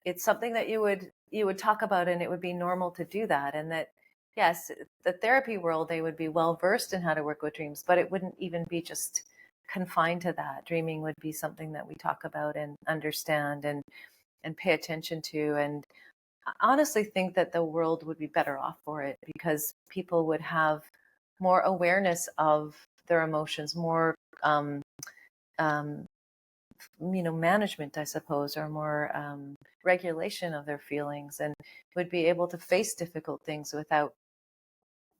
it's something that you would talk about, and it would be normal to do that. And that, yes, the therapy world, they would be well versed in how to work with dreams, but it wouldn't even be just confined to that. Dreaming would be something that we talk about and understand and pay attention to. And I honestly think that the world would be better off for it, because people would have more awareness of their emotions, more management, I suppose, or more regulation of their feelings, and would be able to face difficult things without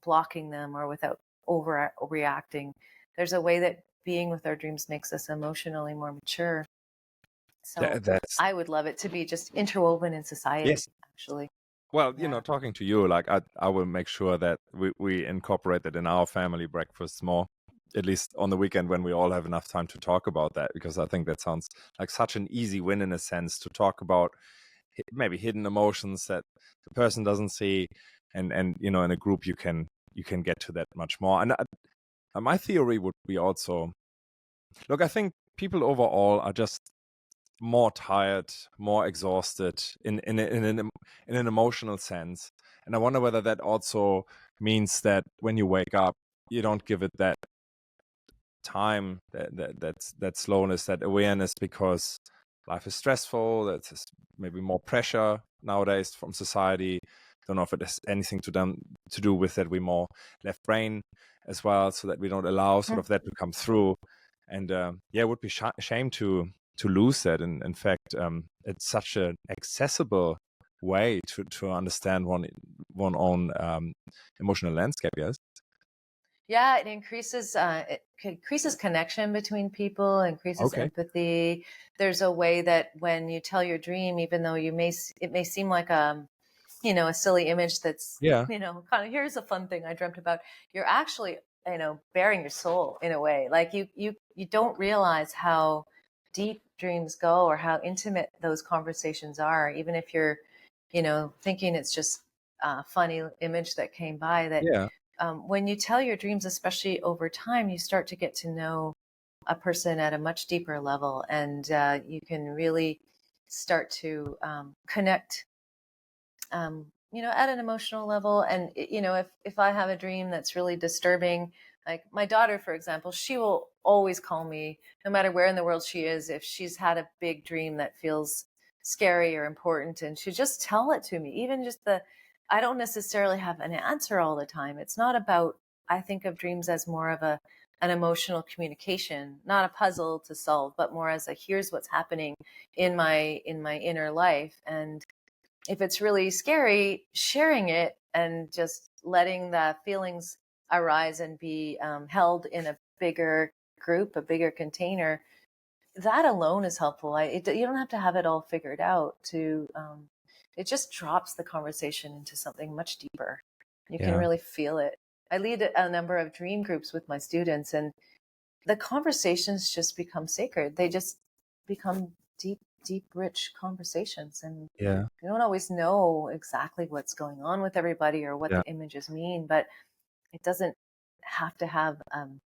blocking them or without overreacting. There's a way that being with our dreams makes us emotionally more mature. So I would love it to be just interwoven in society. Yes. Actually. Well, talking to you, like I will make sure that we incorporate that in our family breakfasts more, at least on the weekend, when we all have enough time to talk about that, because I think that sounds like such an easy win, in a sense, to talk about maybe hidden emotions that the person doesn't see, and in a group you can get to that much more. And my theory would be also, look, I think people overall are just more tired, more exhausted in an emotional sense. And I wonder whether that also means that when you wake up, you don't give it that time, that slowness, that awareness, because life is stressful. There's maybe more pressure nowadays from society. Don't know if it has anything to do with that we're more left brain as well, so that we don't allow sort of that to come through. And it would be shame to lose that. And in fact, it's such an accessible way to understand one own emotional landscape. Yes. Yeah, it increases increases connection between people, increases Okay. empathy. There's a way that when you tell your dream, even though it may seem like a silly image that's, Yeah. kind of, here's a fun thing I dreamt about. You're actually, bearing your soul in a way. Like you don't realize how deep dreams go or how intimate those conversations are, even if you're, thinking it's just a funny image that came by. That Yeah. when you tell your dreams, especially over time, you start to get to know a person at a much deeper level, and you can really start to connect, at an emotional level. And if I have a dream that's really disturbing, like my daughter, for example, she will always call me, no matter where in the world she is, if she's had a big dream that feels scary or important, and she just tell it to me. Even just I don't necessarily have an answer all the time. It's not about, I think of dreams as more of an emotional communication, not a puzzle to solve, but more as a, here's what's happening in my inner life. And if it's really scary, sharing it and just letting the feelings arise and be held in a bigger group, a bigger container, that alone is helpful. You don't have to have it all figured out to, it just drops the conversation into something much deeper. You can Yeah. really feel it. I lead a number of dream groups with my students, and the conversations just become sacred. They just become deep, rich conversations. And Yeah. you don't always know exactly what's going on with everybody or what Yeah. the images mean, but it doesn't have to have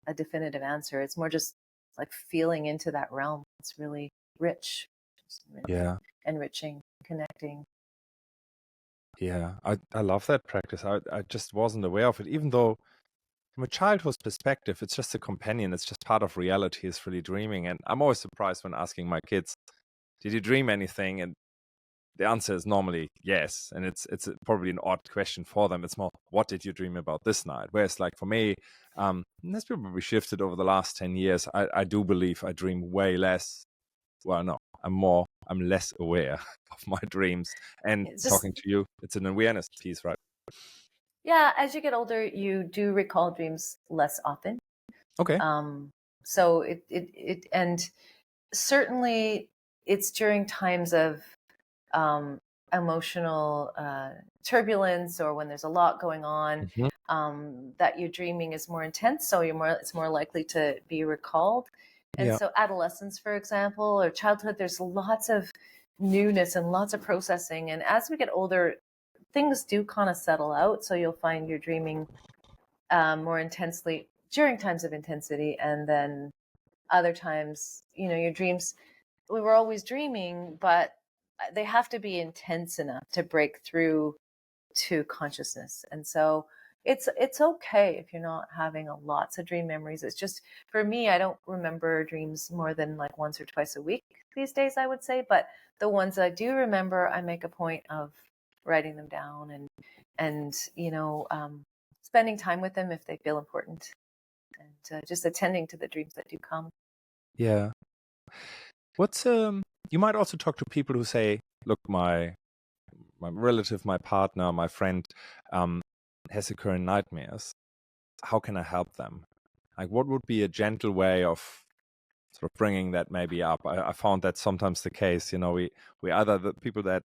a definitive answer. It's more just like feeling into that realm. It's really rich, just Yeah. enriching, connecting. Yeah. I love that practice. I just wasn't aware of it, even though from a childhood's perspective, it's just a companion. It's just part of reality, is really dreaming. And I'm always surprised when asking my kids, did you dream anything? And the answer is normally yes. And it's probably an odd question for them. It's more, what did you dream about this night? Whereas like for me, that's probably shifted over the last 10 years. I do believe I dream way less. Well, no, I'm less aware of my dreams. And It's just, talking to you, it's an awareness piece, right? yeah, as you get older, you do recall dreams less often. Okay. Um, so and certainly it's during times of um, emotional turbulence, or when there's a lot going on, Mhm. that your dreaming is more intense. So it's more likely to be recalled. And Yeah. so adolescence, for example, or childhood, there's lots of newness and lots of processing. And as we get older, things do kind of settle out. So you'll find you're dreaming more intensely during times of intensity. And then other times, your dreams, we were always dreaming, but they have to be intense enough to break through to consciousness. And so it's okay if you're not having lots of dream memories. It's just, for me, I don't remember dreams more than like once or twice a week these days, I would say. But the ones I do remember, I make a point of writing them down, and spending time with them if they feel important, and just attending to the dreams that do come. Yeah. What's you might also talk to people who say, look, my relative, my partner, my friend um has recurrent nightmares. How can I help them? Like, what would be a gentle way of sort of bringing that maybe up? I found that sometimes the case. We either the people that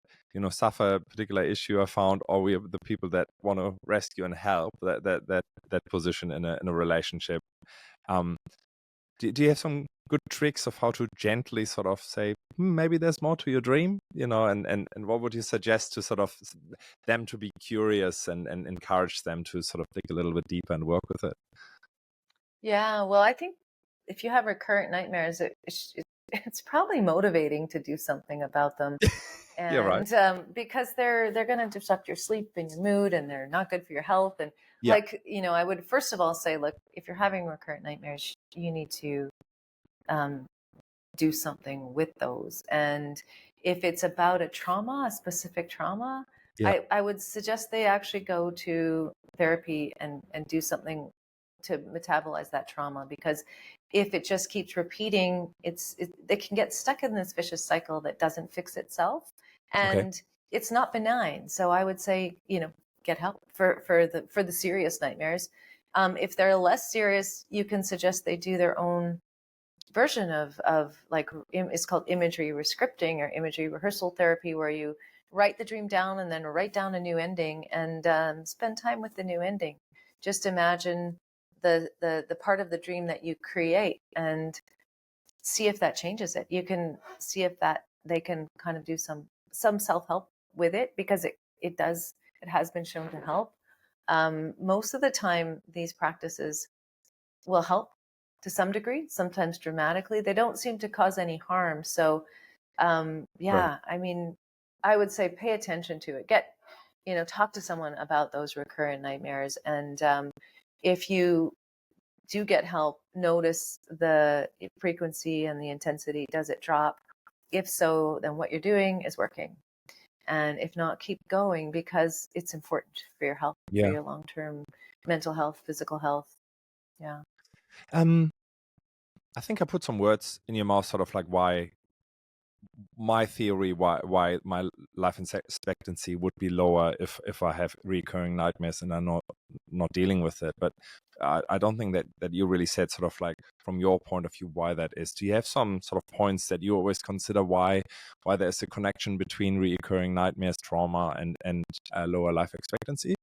suffer a particular issue, I found, or we are the people that want to rescue and help that position in a relationship. Um, do you have some good tricks of how to gently sort of say, maybe there's more to your dream, and what would you suggest to sort of them to be curious and encourage them to sort of dig a little bit deeper and work with it? Yeah, well, I think if you have recurrent nightmares, it's probably motivating to do something about them. Yeah, right. And because they're going to disrupt your sleep and your mood, and they're not good for your health. And Yeah. like, I would first of all say, look, if you're having recurrent nightmares, you need to um, do something with those. And if it's about a specific trauma, Yeah. I would suggest they actually go to therapy and do something to metabolize that trauma. Because if it just keeps repeating, they can get stuck in this vicious cycle that doesn't fix itself, Okay. and it's not benign. So I would say, get help for the serious nightmares. If they're less serious, you can suggest they do their own version of like, it's called imagery rescripting or imagery rehearsal therapy, where you write the dream down and then write down a new ending and spend time with the new ending. Just imagine the part of the dream that you create and see if that changes it. You can see if that they can kind of do some self-help with it, because it has been shown to help. Most of the time, these practices will help to some degree, sometimes dramatically. They don't seem to cause any harm. So, Right. I mean, I would say pay attention to it. Talk to someone about those recurrent nightmares. And if you do get help, notice the frequency and the intensity. Does it drop? If so, then what you're doing is working. And if not, keep going, because it's important for your health, for Yeah. your long-term mental health, physical health. Yeah. Um, I think I put some words in your mouth, sort of like why my theory, why my life expectancy would be lower if I have recurring nightmares and I'm not dealing with it. But I don't think that you really said, sort of like, from your point of view, why that is. Do you have some sort of points that you always consider why there's a connection between recurring nightmares, trauma, and lower life expectancy?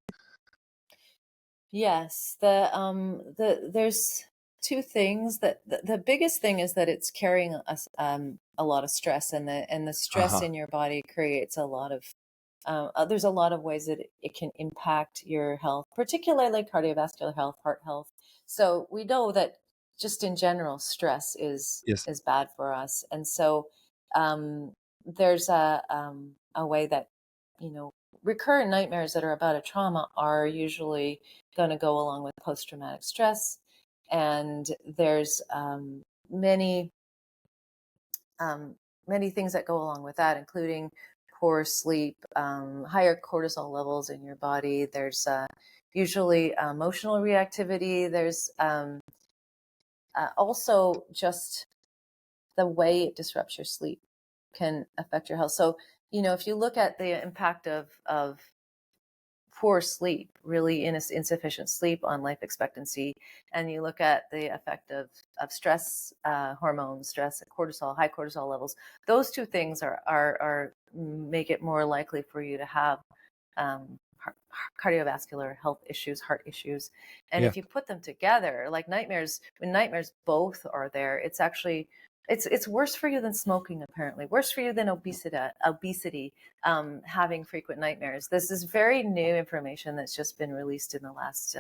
Yes, there's two things. That the biggest thing is that it's carrying us a lot of stress, and the stress Uh-huh. in your body creates a lot of there's a lot of ways that it can impact your health, particularly cardiovascular health, heart health. So we know that just in general, stress Yes. is bad for us, and so there's a way that, you know, recurrent nightmares that are about a trauma are usually going to go along with post-traumatic stress. And there's many um, many things that go along with that, including poor sleep, higher cortisol levels in your body. There's usually emotional reactivity. There's also just the way it disrupts your sleep can affect your health. So, if you look at the impact of poor sleep, really insufficient sleep on life expectancy, and you look at the effect of stress hormones, stress, cortisol, high cortisol levels, those two things are make it more likely for you to have cardiovascular health issues, heart issues. And Yeah. if you put them together, like nightmares, when nightmares both are there, it's actually it's worse for you than smoking, apparently worse for you than obesity, having frequent nightmares. This is very new information that's just been released in the last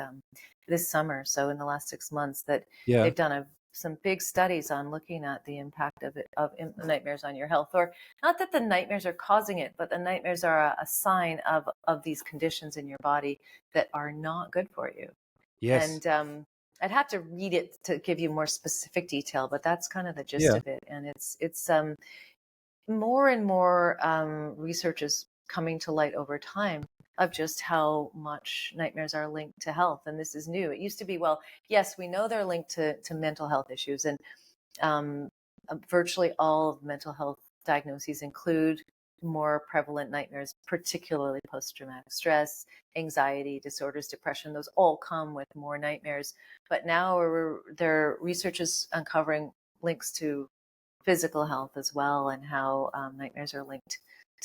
this summer. So in the last 6 months, that Yeah. they've done some big studies on looking at the impact of nightmares on your health. Or not that the nightmares are causing it, but the nightmares are a sign of these conditions in your body that are not good for you. Yes. And I'd have to read it to give you more specific detail, but that's kind of the gist Yeah. of it. And it's more and more research is coming to light over time of just how much nightmares are linked to health. And this is new. It used to be, well, yes, we know they're linked to mental health issues. And um, virtually all of mental health diagnoses include more prevalent nightmares, particularly post-traumatic stress, anxiety disorders, depression. Those all come with more nightmares. But now their research is uncovering links to physical health as well, and how nightmares are linked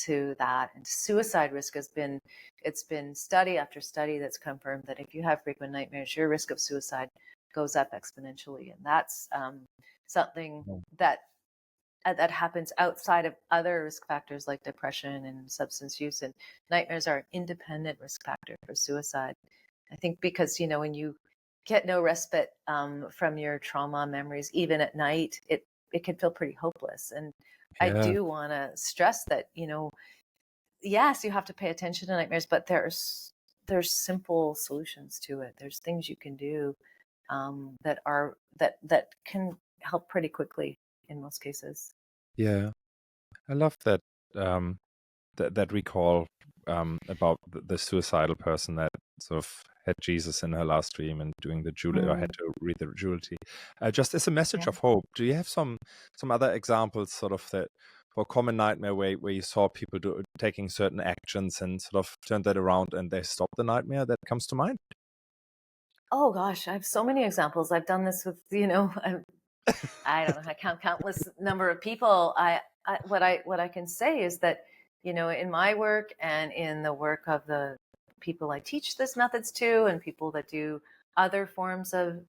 to that. And suicide risk it's been study after study that's confirmed that if you have frequent nightmares, your risk of suicide goes up exponentially. And that's something that happens outside of other risk factors like depression and substance use. And nightmares are an independent risk factor for suicide. I think because, when you get no respite from your trauma memories, even at night, it can feel pretty hopeless. And I Yeah. do want to stress that, yes, you have to pay attention to nightmares, but there's simple solutions to it. There's things you can do that can help pretty quickly in most cases. Yeah. I love that. Um, that recall about the suicidal person that sort of had Jesus in her last dream and doing the Julie, or had Mm, to read the Julie. Just as a message yeah. of hope, do you have some other examples, sort of, that for common nightmare where you saw people taking certain actions and sort of turned that around and they stopped the nightmare, that comes to mind? Oh gosh, I have so many examples. I've done this with, I don't know, I count countless number of people. What I can say is that, in my work and in the work of the people I teach this methods to, and people that do other forms of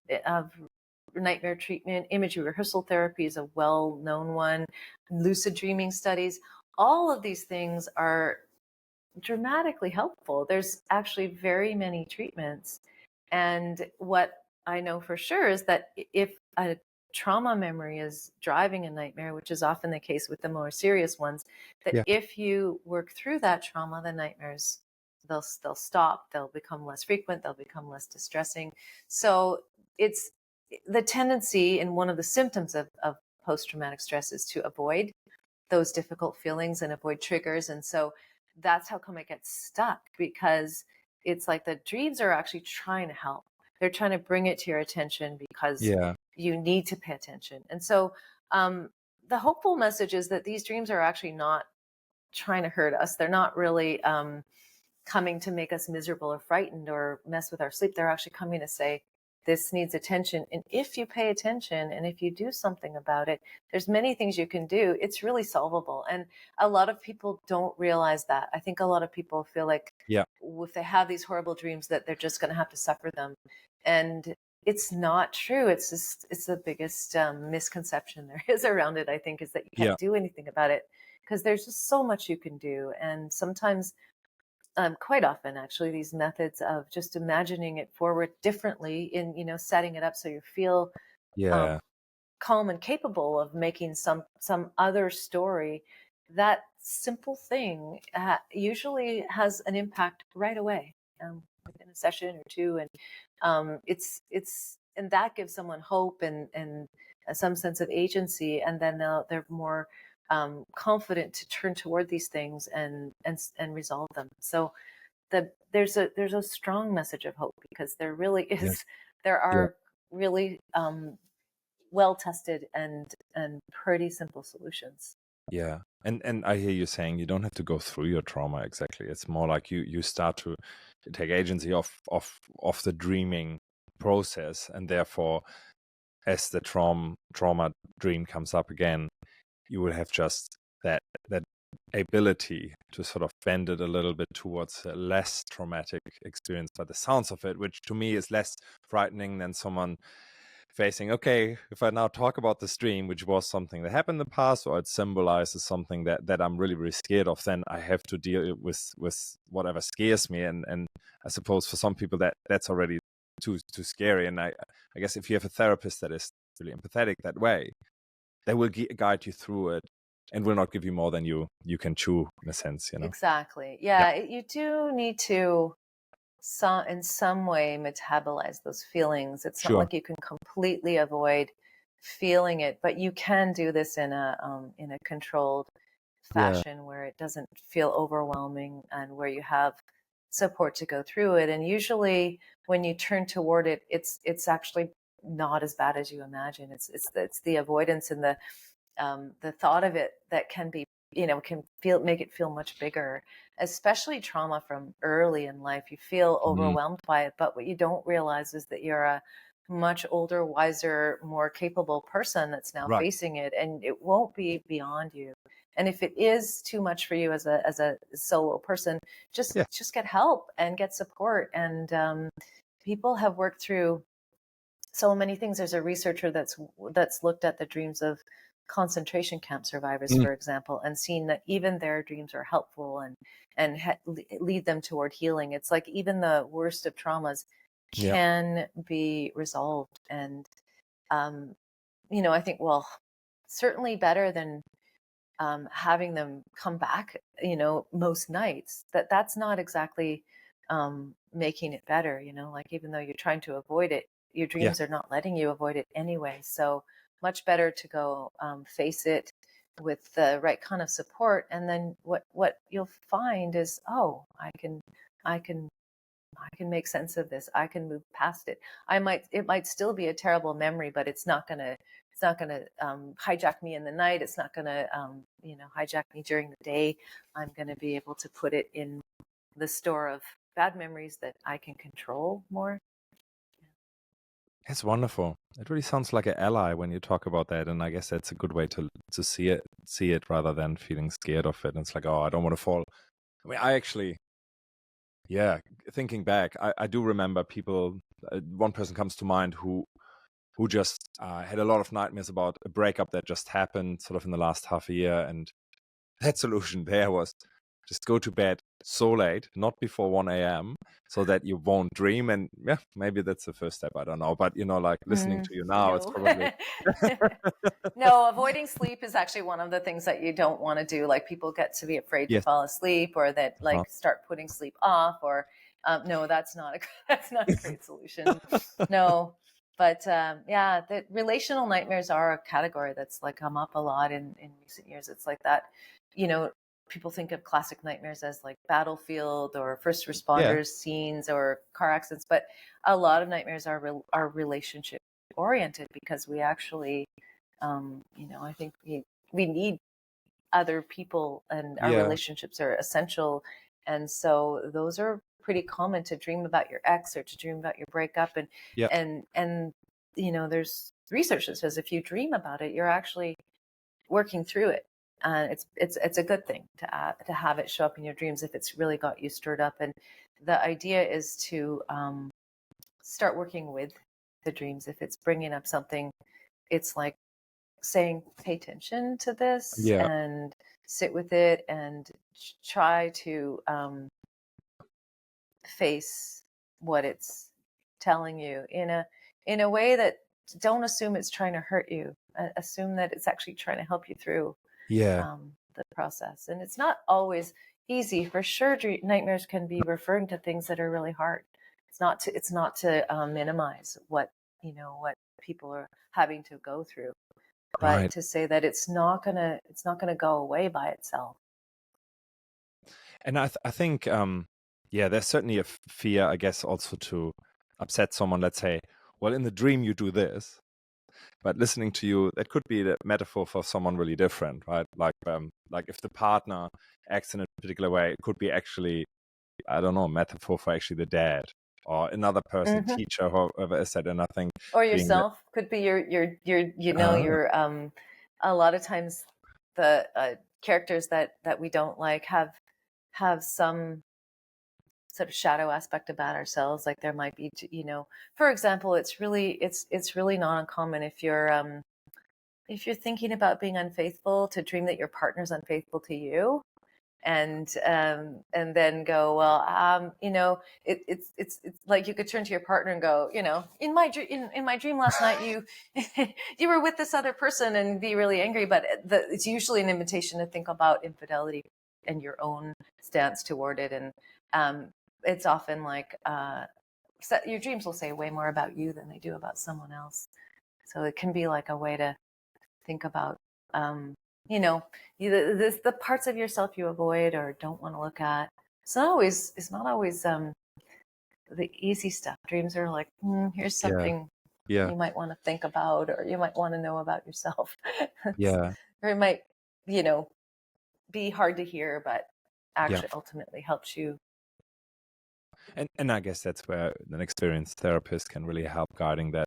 nightmare treatment, imagery rehearsal therapy is a well-known one, lucid dreaming studies, all of these things are dramatically helpful. There's actually very many treatments. And what I know for sure is that if a trauma memory is driving a nightmare, which is often the case with the more serious ones, that Yeah. if you work through that trauma, the nightmares they'll stop, they'll become less frequent, they'll become less distressing. So it's the tendency, and one of the symptoms of post-traumatic stress is to avoid those difficult feelings and avoid triggers. And so that's how come it gets stuck, because it's like the dreams are actually trying to help. They're trying to bring it to your attention because Yeah. you need to pay attention. And so the hopeful message is that these dreams are actually not trying to hurt us. They're not really coming to make us miserable or frightened or mess with our sleep. They're actually coming to say, this needs attention. And if you pay attention and if you do something about it, there's many things you can do. It's really solvable. And a lot of people don't realize that. I think a lot of people feel like Yeah. if they have these horrible dreams that they're just going to have to suffer them. And it's not true. It's the biggest misconception there is around it, I think, is that you Yeah. can't do anything about it, because there's just so much you can do. And sometimes, quite often actually, these methods of just imagining it forward differently, in setting it up so you feel um, Yeah. calm and capable of making some other story, that simple thing usually has an impact right away, within a session or two. And and that gives someone hope and some sense of agency, and then they're more confident to turn toward these things and resolve them. So there's a strong message of hope, because there really Yeah. is, there Yeah. are really well tested and pretty simple solutions. Yeah. And I hear you saying you don't have to go through your trauma exactly. It's more like you start to take agency of the dreaming process, and therefore, as the trauma dream comes up again, you will have just that ability to sort of bend it a little bit towards a less traumatic experience. But the sounds of it, which to me is less frightening than someone facing, okay, if I now talk about this dream, which was something that happened in the past, or it symbolizes something that I'm really, really scared of, then I have to deal with whatever scares me. And I suppose for some people that's already too scary. And I guess if you have a therapist that is really empathetic that way, they will guide you through it and will not give you more than you can chew, in a sense, Exactly. Yeah. Yeah, you do need to in some way metabolize those feelings. It's not Sure. like you can completely avoid feeling it, but you can do this in a controlled Yeah. fashion where it doesn't feel overwhelming, and where you have support to go through it. And usually when you turn toward it, it's actually not as bad as you imagine. It's the avoidance and the thought of it that can be, can make it feel much bigger, especially trauma from early in life. You feel Mhm. overwhelmed by it, but what you don't realize is that you're a much older, wiser, more capable person that's now Right. facing it, and it won't be beyond you. And if it is too much for you as a solo person, just Yeah. just get help and get support. And people have worked through so many things. There's a researcher that's looked at the dreams of concentration camp survivors, Mm. for example, and seen that even their dreams are helpful and lead them toward healing. It's like even the worst of traumas Yeah. can be resolved. And um, I think, well, certainly better than having them come back, most nights. That's not exactly making it better. Like, even though you're trying to avoid it, your Yeah. dreams are not letting you avoid it anyway. So much better to go face it with the right kind of support. And then what you'll find is, oh, I can I can make sense of this. I can move past it. It might still be a terrible memory, but it's not gonna hijack me in the night. It's not gonna, hijack me during the day. I'm gonna be able to put it in the store of bad memories that I can control more. It's wonderful. It really sounds like an ally when you talk about that, and I guess that's a good way to see it rather than feeling scared of it. And it's like, oh, I don't want to fall. I mean, I actually, yeah, thinking back, I do remember people. One person comes to mind who just had a lot of nightmares about a breakup that just happened sort of in the last half a year, and that solution there was just go to bed so late, not before 1 a.m., so that you won't dream. And yeah, maybe that's the first step. I don't know. But, like listening to you now, it's No. probably. No, avoiding sleep is actually one of the things that you don't want to do. Like people get to be afraid to Yes. fall asleep, or that like start putting sleep off, or no, that's not a that's not a great solution. No, but yeah, the relational nightmares are a category that's like come up a lot in recent years. It's like that, you know, people think of classic nightmares as like battlefield or first Yeah. responders scenes or car accidents, but a lot of nightmares are relationship oriented, because we actually I think we need other people, and our Yeah. relationships are essential. And so those are pretty common, to dream about your ex or to dream about your breakup. And Yeah. and there's research that says if you dream about it, you're actually working through it. And it's a good thing to have it show up in your dreams if it's really got you stirred up. And the idea is to start working with the dreams. If it's bringing up something, it's like saying, pay attention to this Yeah. and sit with it, and try to face what it's telling you in a way that, don't assume it's trying to hurt you. Assume that it's actually trying to help you through Yeah. the process. And it's not always easy, for sure. Nightmares can be referring to things that are really hard. It's not to minimize what people are having to go through, but Right. to say that it's not gonna go away by itself. And I think, yeah, there's certainly a fear, I guess, also to upset someone. Let's say, well, in the dream you do this, but listening to you, that could be the metaphor for someone really different, right? Like if the partner acts in a particular way, it could be actually, I don't know, a metaphor for actually the dad or another person, Hmm. teacher, whoever is that. And I think Or being that, yourself, could be uh, your a lot of times the characters that we don't like have some sort of shadow aspect about ourselves. Like there might be, for example, it's really not uncommon, if you're thinking about being unfaithful, to dream that your partner's unfaithful to you, and then go, well, it's like you could turn to your partner and go, in my dream last night, you you were with this other person, and be really angry. But it's usually an invitation to think about infidelity and your own stance toward it. And it's often like your dreams will say way more about you than they do about someone else. So it can be like a way to think about, um, the parts of yourself you avoid or don't want to look at. It's not always the easy stuff. Dreams are like, here's yeah, something yeah, you might want to think about, or you might want to know about yourself. yeah, Or it might, you know, be hard to hear, but yeah. actually ultimately helps you. And I guess that's where an experienced therapist can really help guiding that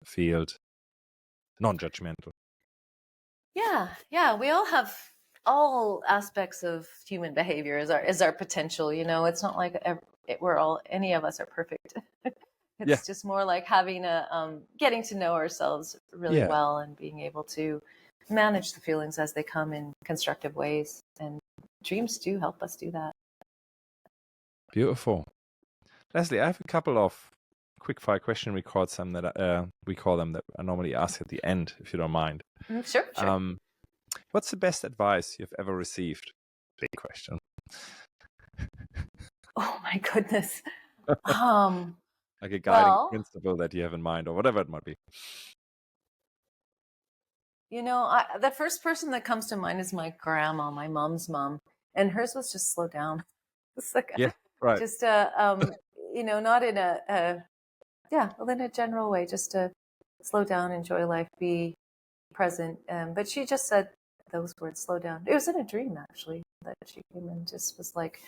field, non-judgmental. Yeah. We all have all aspects of human behavior is our potential. It's not like any of us are perfect. Yeah, It's just more like having getting to know ourselves really yeah, well, and being able to manage the feelings as they come in constructive ways. And dreams do help us do that. beautiful. Leslie, I have a couple of quick-fire question records, that we call them, that I normally ask at the end, if you don't mind. Sure. Um, what's the best advice you've ever received? Big question. Oh my goodness. Um, Like a guiding well, principle that you have in mind, or whatever it might be. the first person that comes to mind is my grandma, my mom's mom, and hers was just slow down. It's like Yeah, right. just not in well, in a general way, just to slow down, enjoy life, be present. But she just said those words, slow down. It was in a dream, actually, that she came and just was like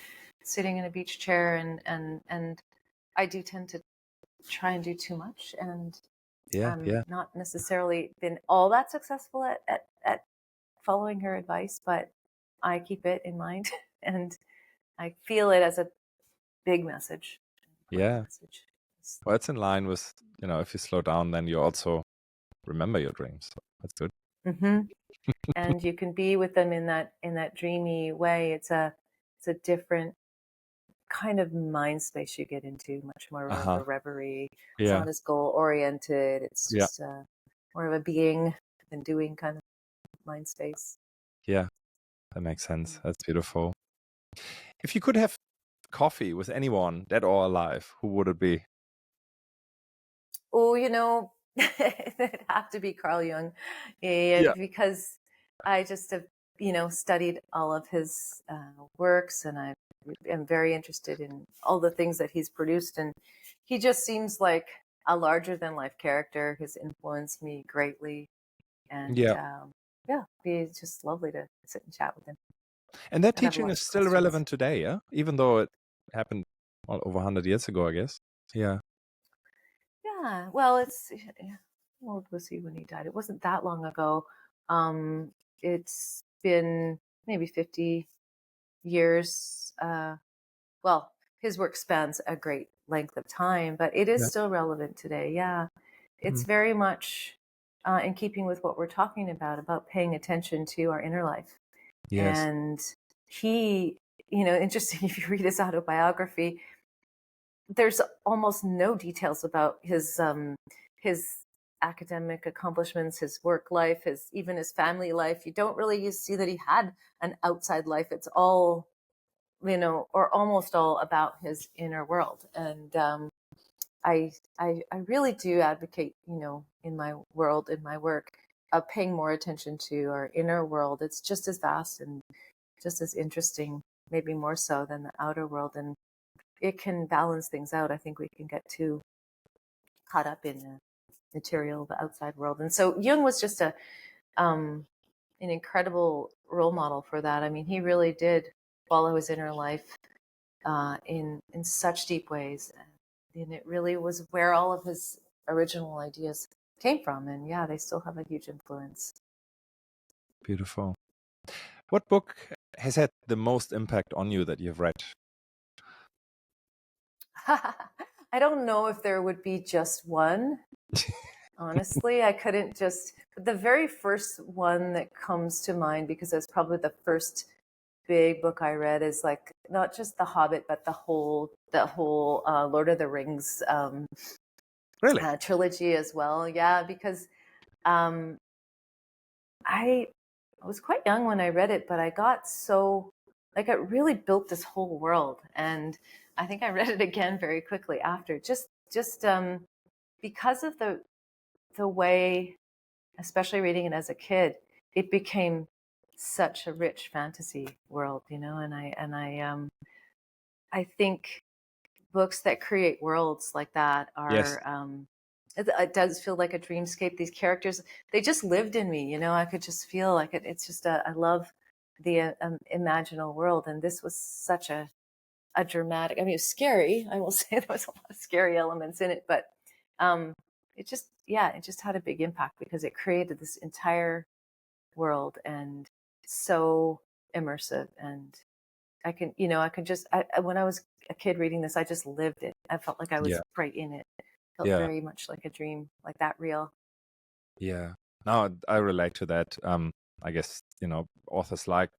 sitting in a beach chair, and I do tend to try and do too much, and Yeah. Not necessarily been all that successful at following her advice, but I keep it in mind and I feel it as a big message. Yeah. Message. Well, it's in line with, if you slow down, then you also remember your dreams. So that's good. Mm-hmm. And you can be with them in that dreamy way. It's a different kind of mind space you get into, much more of a reverie. It's Yeah. not as goal oriented. It's Yeah. just more of a being and doing kind of mind space. Yeah. That makes sense. That's beautiful. If you could have coffee with anyone, dead or alive, who would it be? Oh, it'd have to be Carl Jung, Yeah. because I just have, studied all of his works, and I am very interested in all the things that he's produced, and he just seems like a larger than life character who's influenced me greatly, and Yeah. yeah, it's just lovely to sit and chat with him. And that I'd have teaching lots is of still questions. relevant today, yeah? Even though it happened over 100 years ago, I guess. Yeah. Yeah, well, how old was he when he died? It wasn't that long ago. It's been maybe 50 years. Well, his work spans a great length of time, but it is Yeah. still relevant today. Yeah, Mm. it's very much in keeping with what we're talking about paying attention to our inner life. Yes. And he, interesting, if you read his autobiography, there's almost no details about his academic accomplishments, his work life, even his family life. You don't really see that he had an outside life. It's all, or almost all about his inner world. And I really do advocate, in my world, in my work, of paying more attention to our inner world. It's just as vast and just as interesting, maybe more so than the outer world. And it can balance things out. I think we can get too caught up in the material of the outside world. And so Jung was just an incredible role model for that. I mean, he really did follow his inner life in such deep ways. And it really was where all of his original ideas came from. And yeah, they still have a huge influence. Beautiful. What book has had the most impact on you that you've read? I don't know if there would be just one. Honestly, I couldn't just. But the very first one that comes to mind, because it's probably the first big book I read, is like not just The Hobbit, but the whole Lord of the Rings Really? trilogy as well. Yeah, because um, I was quite young when I read it, but I got so like it really built this whole world, and I think I read it again very quickly after, just because of the way, especially reading it as a kid, it became such a rich fantasy world, and I think books that create worlds like that Yes. are it does feel like a dreamscape. These characters, they just lived in me, I could just feel like it. It's just I love the imaginal world, and this was such a dramatic. I mean, it's scary. I will say there was a lot of scary elements in it, but um, it just had a big impact because it created this entire world and so immersive. And I can just when I was a kid reading this, I just lived it. I felt like I was Yeah. right in it. Felt Yeah. very much like a dream, like that real. Yeah. No, I relate to that. I guess, authors like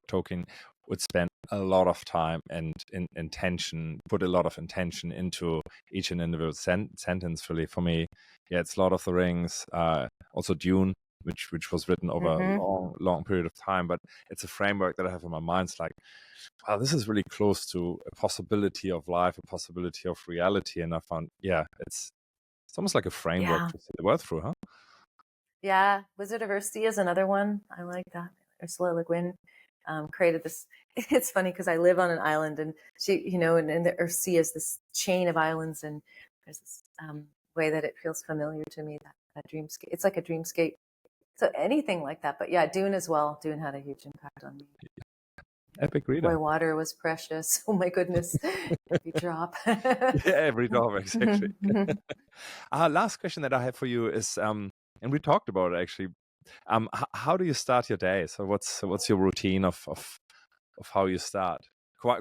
Tolkien would spend a lot of time and intention, put a lot of intention into each and individual sentence. Really, for me, yeah, it's Lord of the Rings, also Dune, which was written over a long period of time, but it's a framework that I have in my mind. It's like, wow, this is really close to a possibility of life, a possibility of reality, and I found, yeah, it's almost like a framework Yeah. to see the world through, huh? Yeah, Wizard of Earthsea is another one. I like that. Ursula Le Guin created this. It's funny because I live on an island, and she, and the Earthsea is this chain of islands, and there's this way that it feels familiar to me. That dreamscape. It's like a dreamscape. So anything like that. But yeah, Dune as well. Dune had a huge impact on me. Epic Boy, reader. water was precious. Oh my goodness, every drop. Yeah, every drop, exactly. Last question that I have for you is, and we talked about it actually. How do you start your day? So what's your routine of how you start?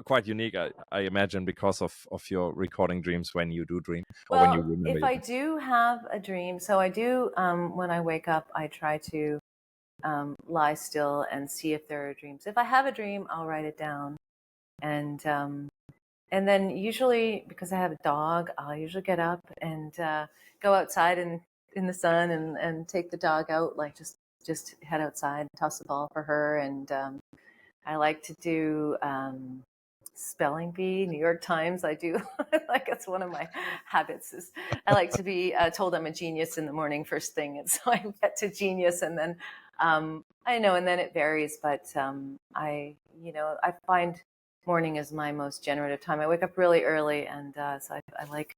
Quite unique, I imagine, because of your recording dreams when you do dream or when you Well, remember if your I dream. do have a dream, so I do, when I wake up, I try to lie still and see if there are dreams. If I have a dream, I'll write it down. And then usually, because I have a dog, I'll usually get up and go outside and in the sun and take the dog out, like just head outside, toss the ball for her. And I like to do spelling bee, New York Times. I do like it's one of my habits. Is I like to be told I'm a genius in the morning first thing, and so I get to genius, and then I know, and then it varies. But I find morning is my most generative time. I wake up really early, and so I like.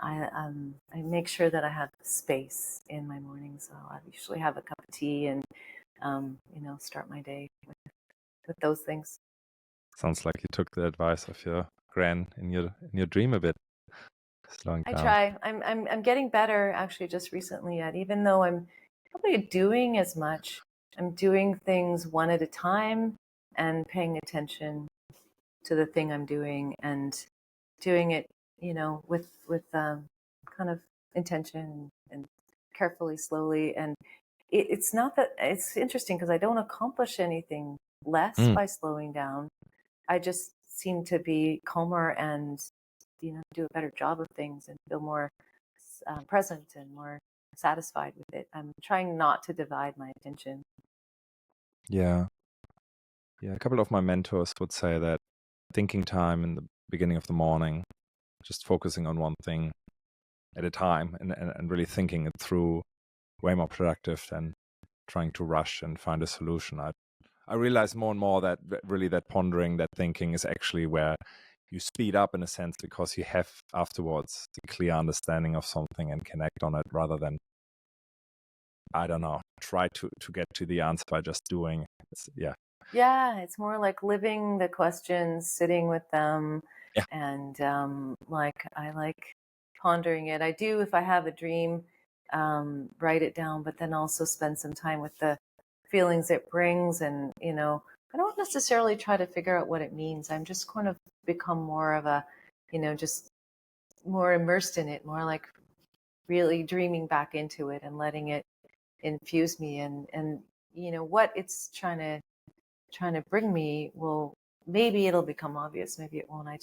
I make sure that I have space in my morning, so I usually have a cup of tea and start my day with those things. Sounds like you took the advice of your gran in your dream a bit, slowing I down. try. I'm getting better actually just recently at even though I'm probably doing as much, I'm doing things one at a time and paying attention to the thing I'm doing and doing it, with kind of intention and carefully, slowly. And it's not that it's interesting because I don't accomplish anything less Mm, by slowing down. I just seem to be calmer and do a better job of things and feel more present and more satisfied with it. I'm trying not to divide my attention. yeah, yeah. A couple of my mentors would say that thinking time in the beginning of the morning, just focusing on one thing at a time and really thinking it through, way more productive than trying to rush and find a solution. I realize more and more that really that pondering, that thinking is actually where you speed up in a sense because you have afterwards the clear understanding of something and connect on it rather than, I don't know, try to get to the answer by just doing. Yeah. Yeah, it's more like living the questions, sitting with them, Yeah. and like I like pondering it. I do if I have a dream, write it down, but then also spend some time with the feelings it brings, and I don't necessarily try to figure out what it means. I'm just kind of become more of a, just more immersed in it, more like really dreaming back into it and letting it infuse me and what it's trying to bring me will maybe it'll become obvious, maybe it won't. I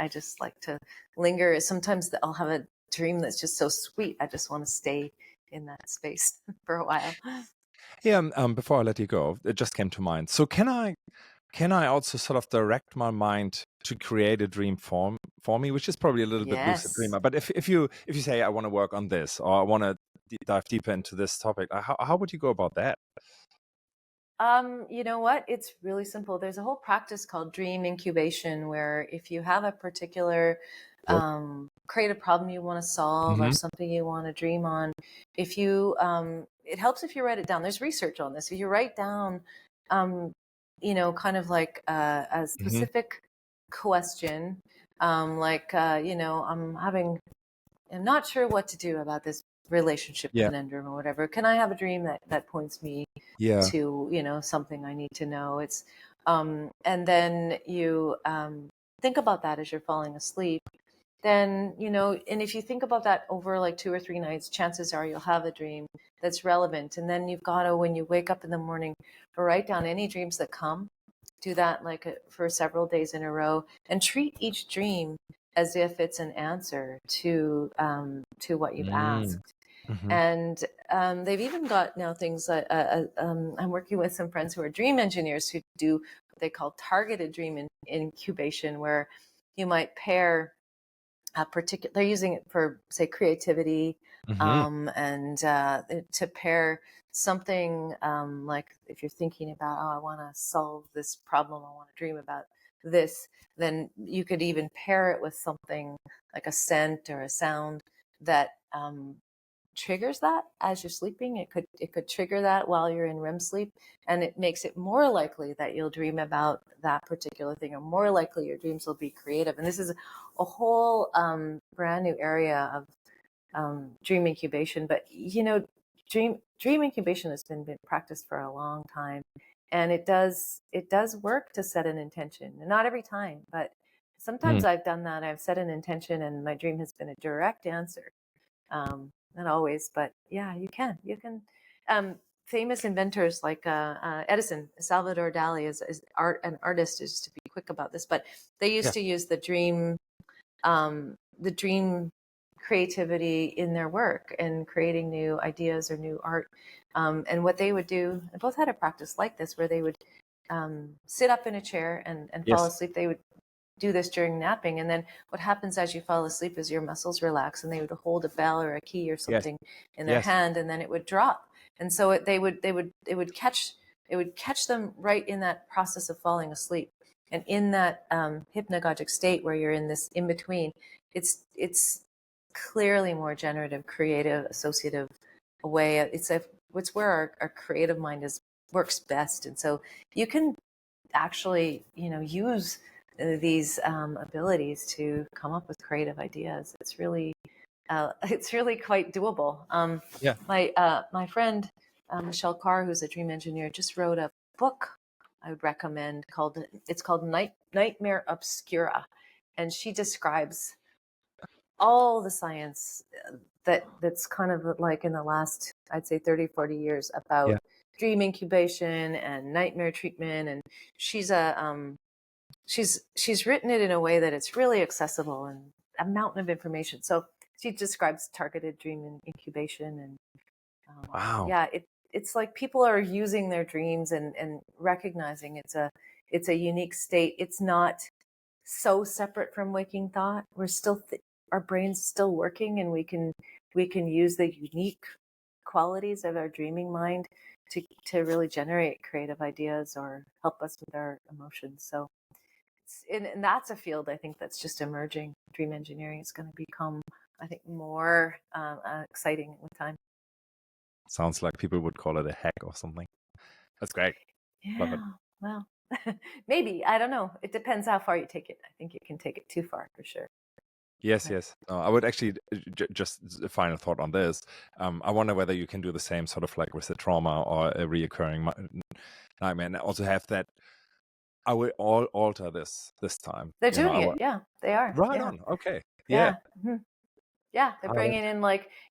just like to linger. Sometimes I'll have a dream that's just so sweet, I just want to stay in that space for a while. Yeah. Before I let you go, it just came to mind. So can I also sort of direct my mind to create a dream for me, which is probably a little bit lucid Yes. dreamer. But if you say I want to work on this or I want to dive deeper into this topic, how would you go about that? You know what? It's really simple. There's a whole practice called dream incubation where if you have a particular Sure. creative problem you want to solve or Mm-hmm. something you want to dream on, if you it helps if you write it down. There's research on this. If you write down kind of like a Mm-hmm. specific question, like I'm not sure what to do about this relationship Yeah. conundrum or whatever. Can I have a dream that points me Yeah. to something I need to know? It's and then you think about that as you're falling asleep. Then and if you think about that over like 2 or 3 nights, chances are you'll have a dream that's relevant. And then you've got to, when you wake up in the morning, write down any dreams that come. Do that like for several days in a row, and treat each dream as if it's an answer to what you've Mm. asked. Mm-hmm. And they've even got now things. I'm working with some friends who are dream engineers who do what they call targeted dream incubation, where you might pair a particular. They're using it for, say, creativity, Mm-hmm. and to pair something like if you're thinking about, oh, I want to solve this problem, I want to dream about this, then you could even pair it with something like a scent or a sound that triggers that as you're sleeping. It could trigger that while you're in REM sleep, and it makes it more likely that you'll dream about that particular thing, or more likely your dreams will be creative. And this is a whole brand new area of dream incubation. But dream incubation has been practiced for a long time, and it does work to set an intention. Not every time, but sometimes I've done that. I've set an intention and my dream has been a direct answer. Not always, but yeah, you can. Famous inventors like Edison, Salvador Dali is an artist, just to be quick about this, but they used to use the dream creativity in their work and creating new ideas or new art. And what they would do, they both had a practice like this, where they would sit up in a chair and fall asleep. They would do this during napping, and then what happens as you fall asleep is your muscles relax, and they would hold a bell or a key or something in their hand, and then it would drop. And so they would catch them right in that process of falling asleep. And in that hypnagogic state where you're in this in between, it's clearly more generative, creative, associative way. It's where our creative mind works best. And so you can actually use these abilities to come up with creative ideas. It's really quite doable. My friend Michelle Carr, who's a dream engineer, just wrote a book I would recommend called Nightmare Obscura, and she describes all the science that's kind of like in the last, I'd say 30, 40 years about dream incubation and nightmare treatment. And she's she's written it in a way that it's really accessible and a mountain of information. So she describes targeted dream incubation, and wow, it's like people are using their dreams and recognizing it's a unique state. It's not so separate from waking thought. We're still our brain's still working, and we can use the unique qualities of our dreaming mind to really generate creative ideas or help us with our emotions. So and that's a field I think that's just emerging. Dream engineering is going to become, I think, more exciting with time. Sounds like people would call it a hack or something. That's great. Yeah, Love it. well, maybe, I don't know. It depends how far you take it. I think you can take it too far for sure. Yes. I would actually just a final thought on this. I wonder whether you can do the same sort of like with the trauma or a reoccurring nightmare, and also have that. I will alter this time. They're doing it. Yeah, they are. Right yeah. on. Okay. Yeah. Mm-hmm. Yeah, they're bringing in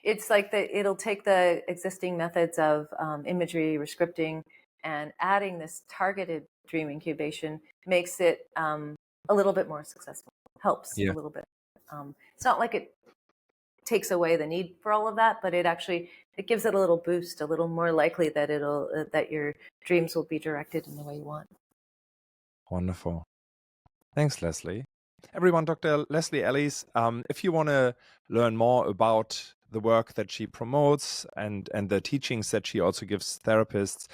it's like it'll take the existing methods of imagery, rescripting, and adding this targeted dream incubation makes it a little bit more successful. Helps a little bit. It's not like it takes away the need for all of that, but it gives it a little boost, a little more likely that that your dreams will be directed in the way you want. Wonderful. Thanks, Leslie. Everyone, Dr. Leslie Ellis, if you want to learn more about the work that she promotes and the teachings that she also gives therapists,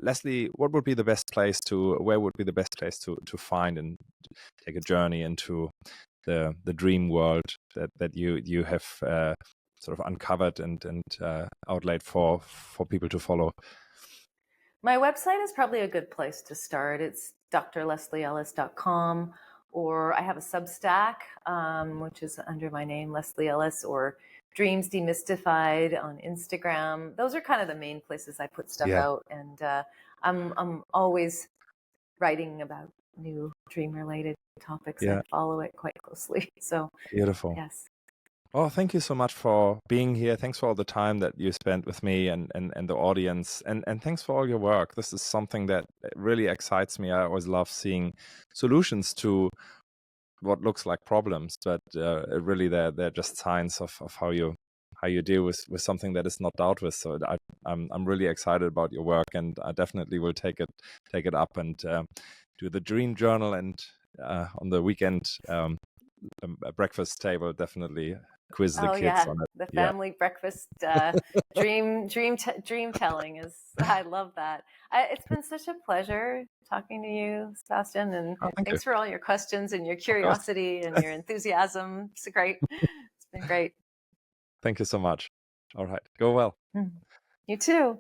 Leslie, where would be the best place to find and take a journey into the dream world that you have sort of uncovered and outlaid for people to follow? My website is probably a good place to start. It's drleslieellis.com, or I have a Substack, which is under my name, Leslie Ellis, or Dreams Demystified on Instagram. Those are kind of the main places I put stuff out, and I'm always writing about new dream-related topics. I follow it quite closely. So beautiful. Yes. Well, thank you so much for being here. Thanks for all the time that you spent with me and the audience. And thanks for all your work. This is something that really excites me. I always love seeing solutions to what looks like problems, but really they're just signs of how you deal with something that is not dealt with. So I'm really excited about your work, and I definitely will take it up and do the dream journal, and on the weekend a breakfast table, definitely quiz the kids on it. The family breakfast dream telling is, I love that. It's been such a pleasure talking to you, Sebastian, and thanks for all your questions and your curiosity and your enthusiasm. It's great. It's been great. Thank you so much. All right. Go well. Mm. You too.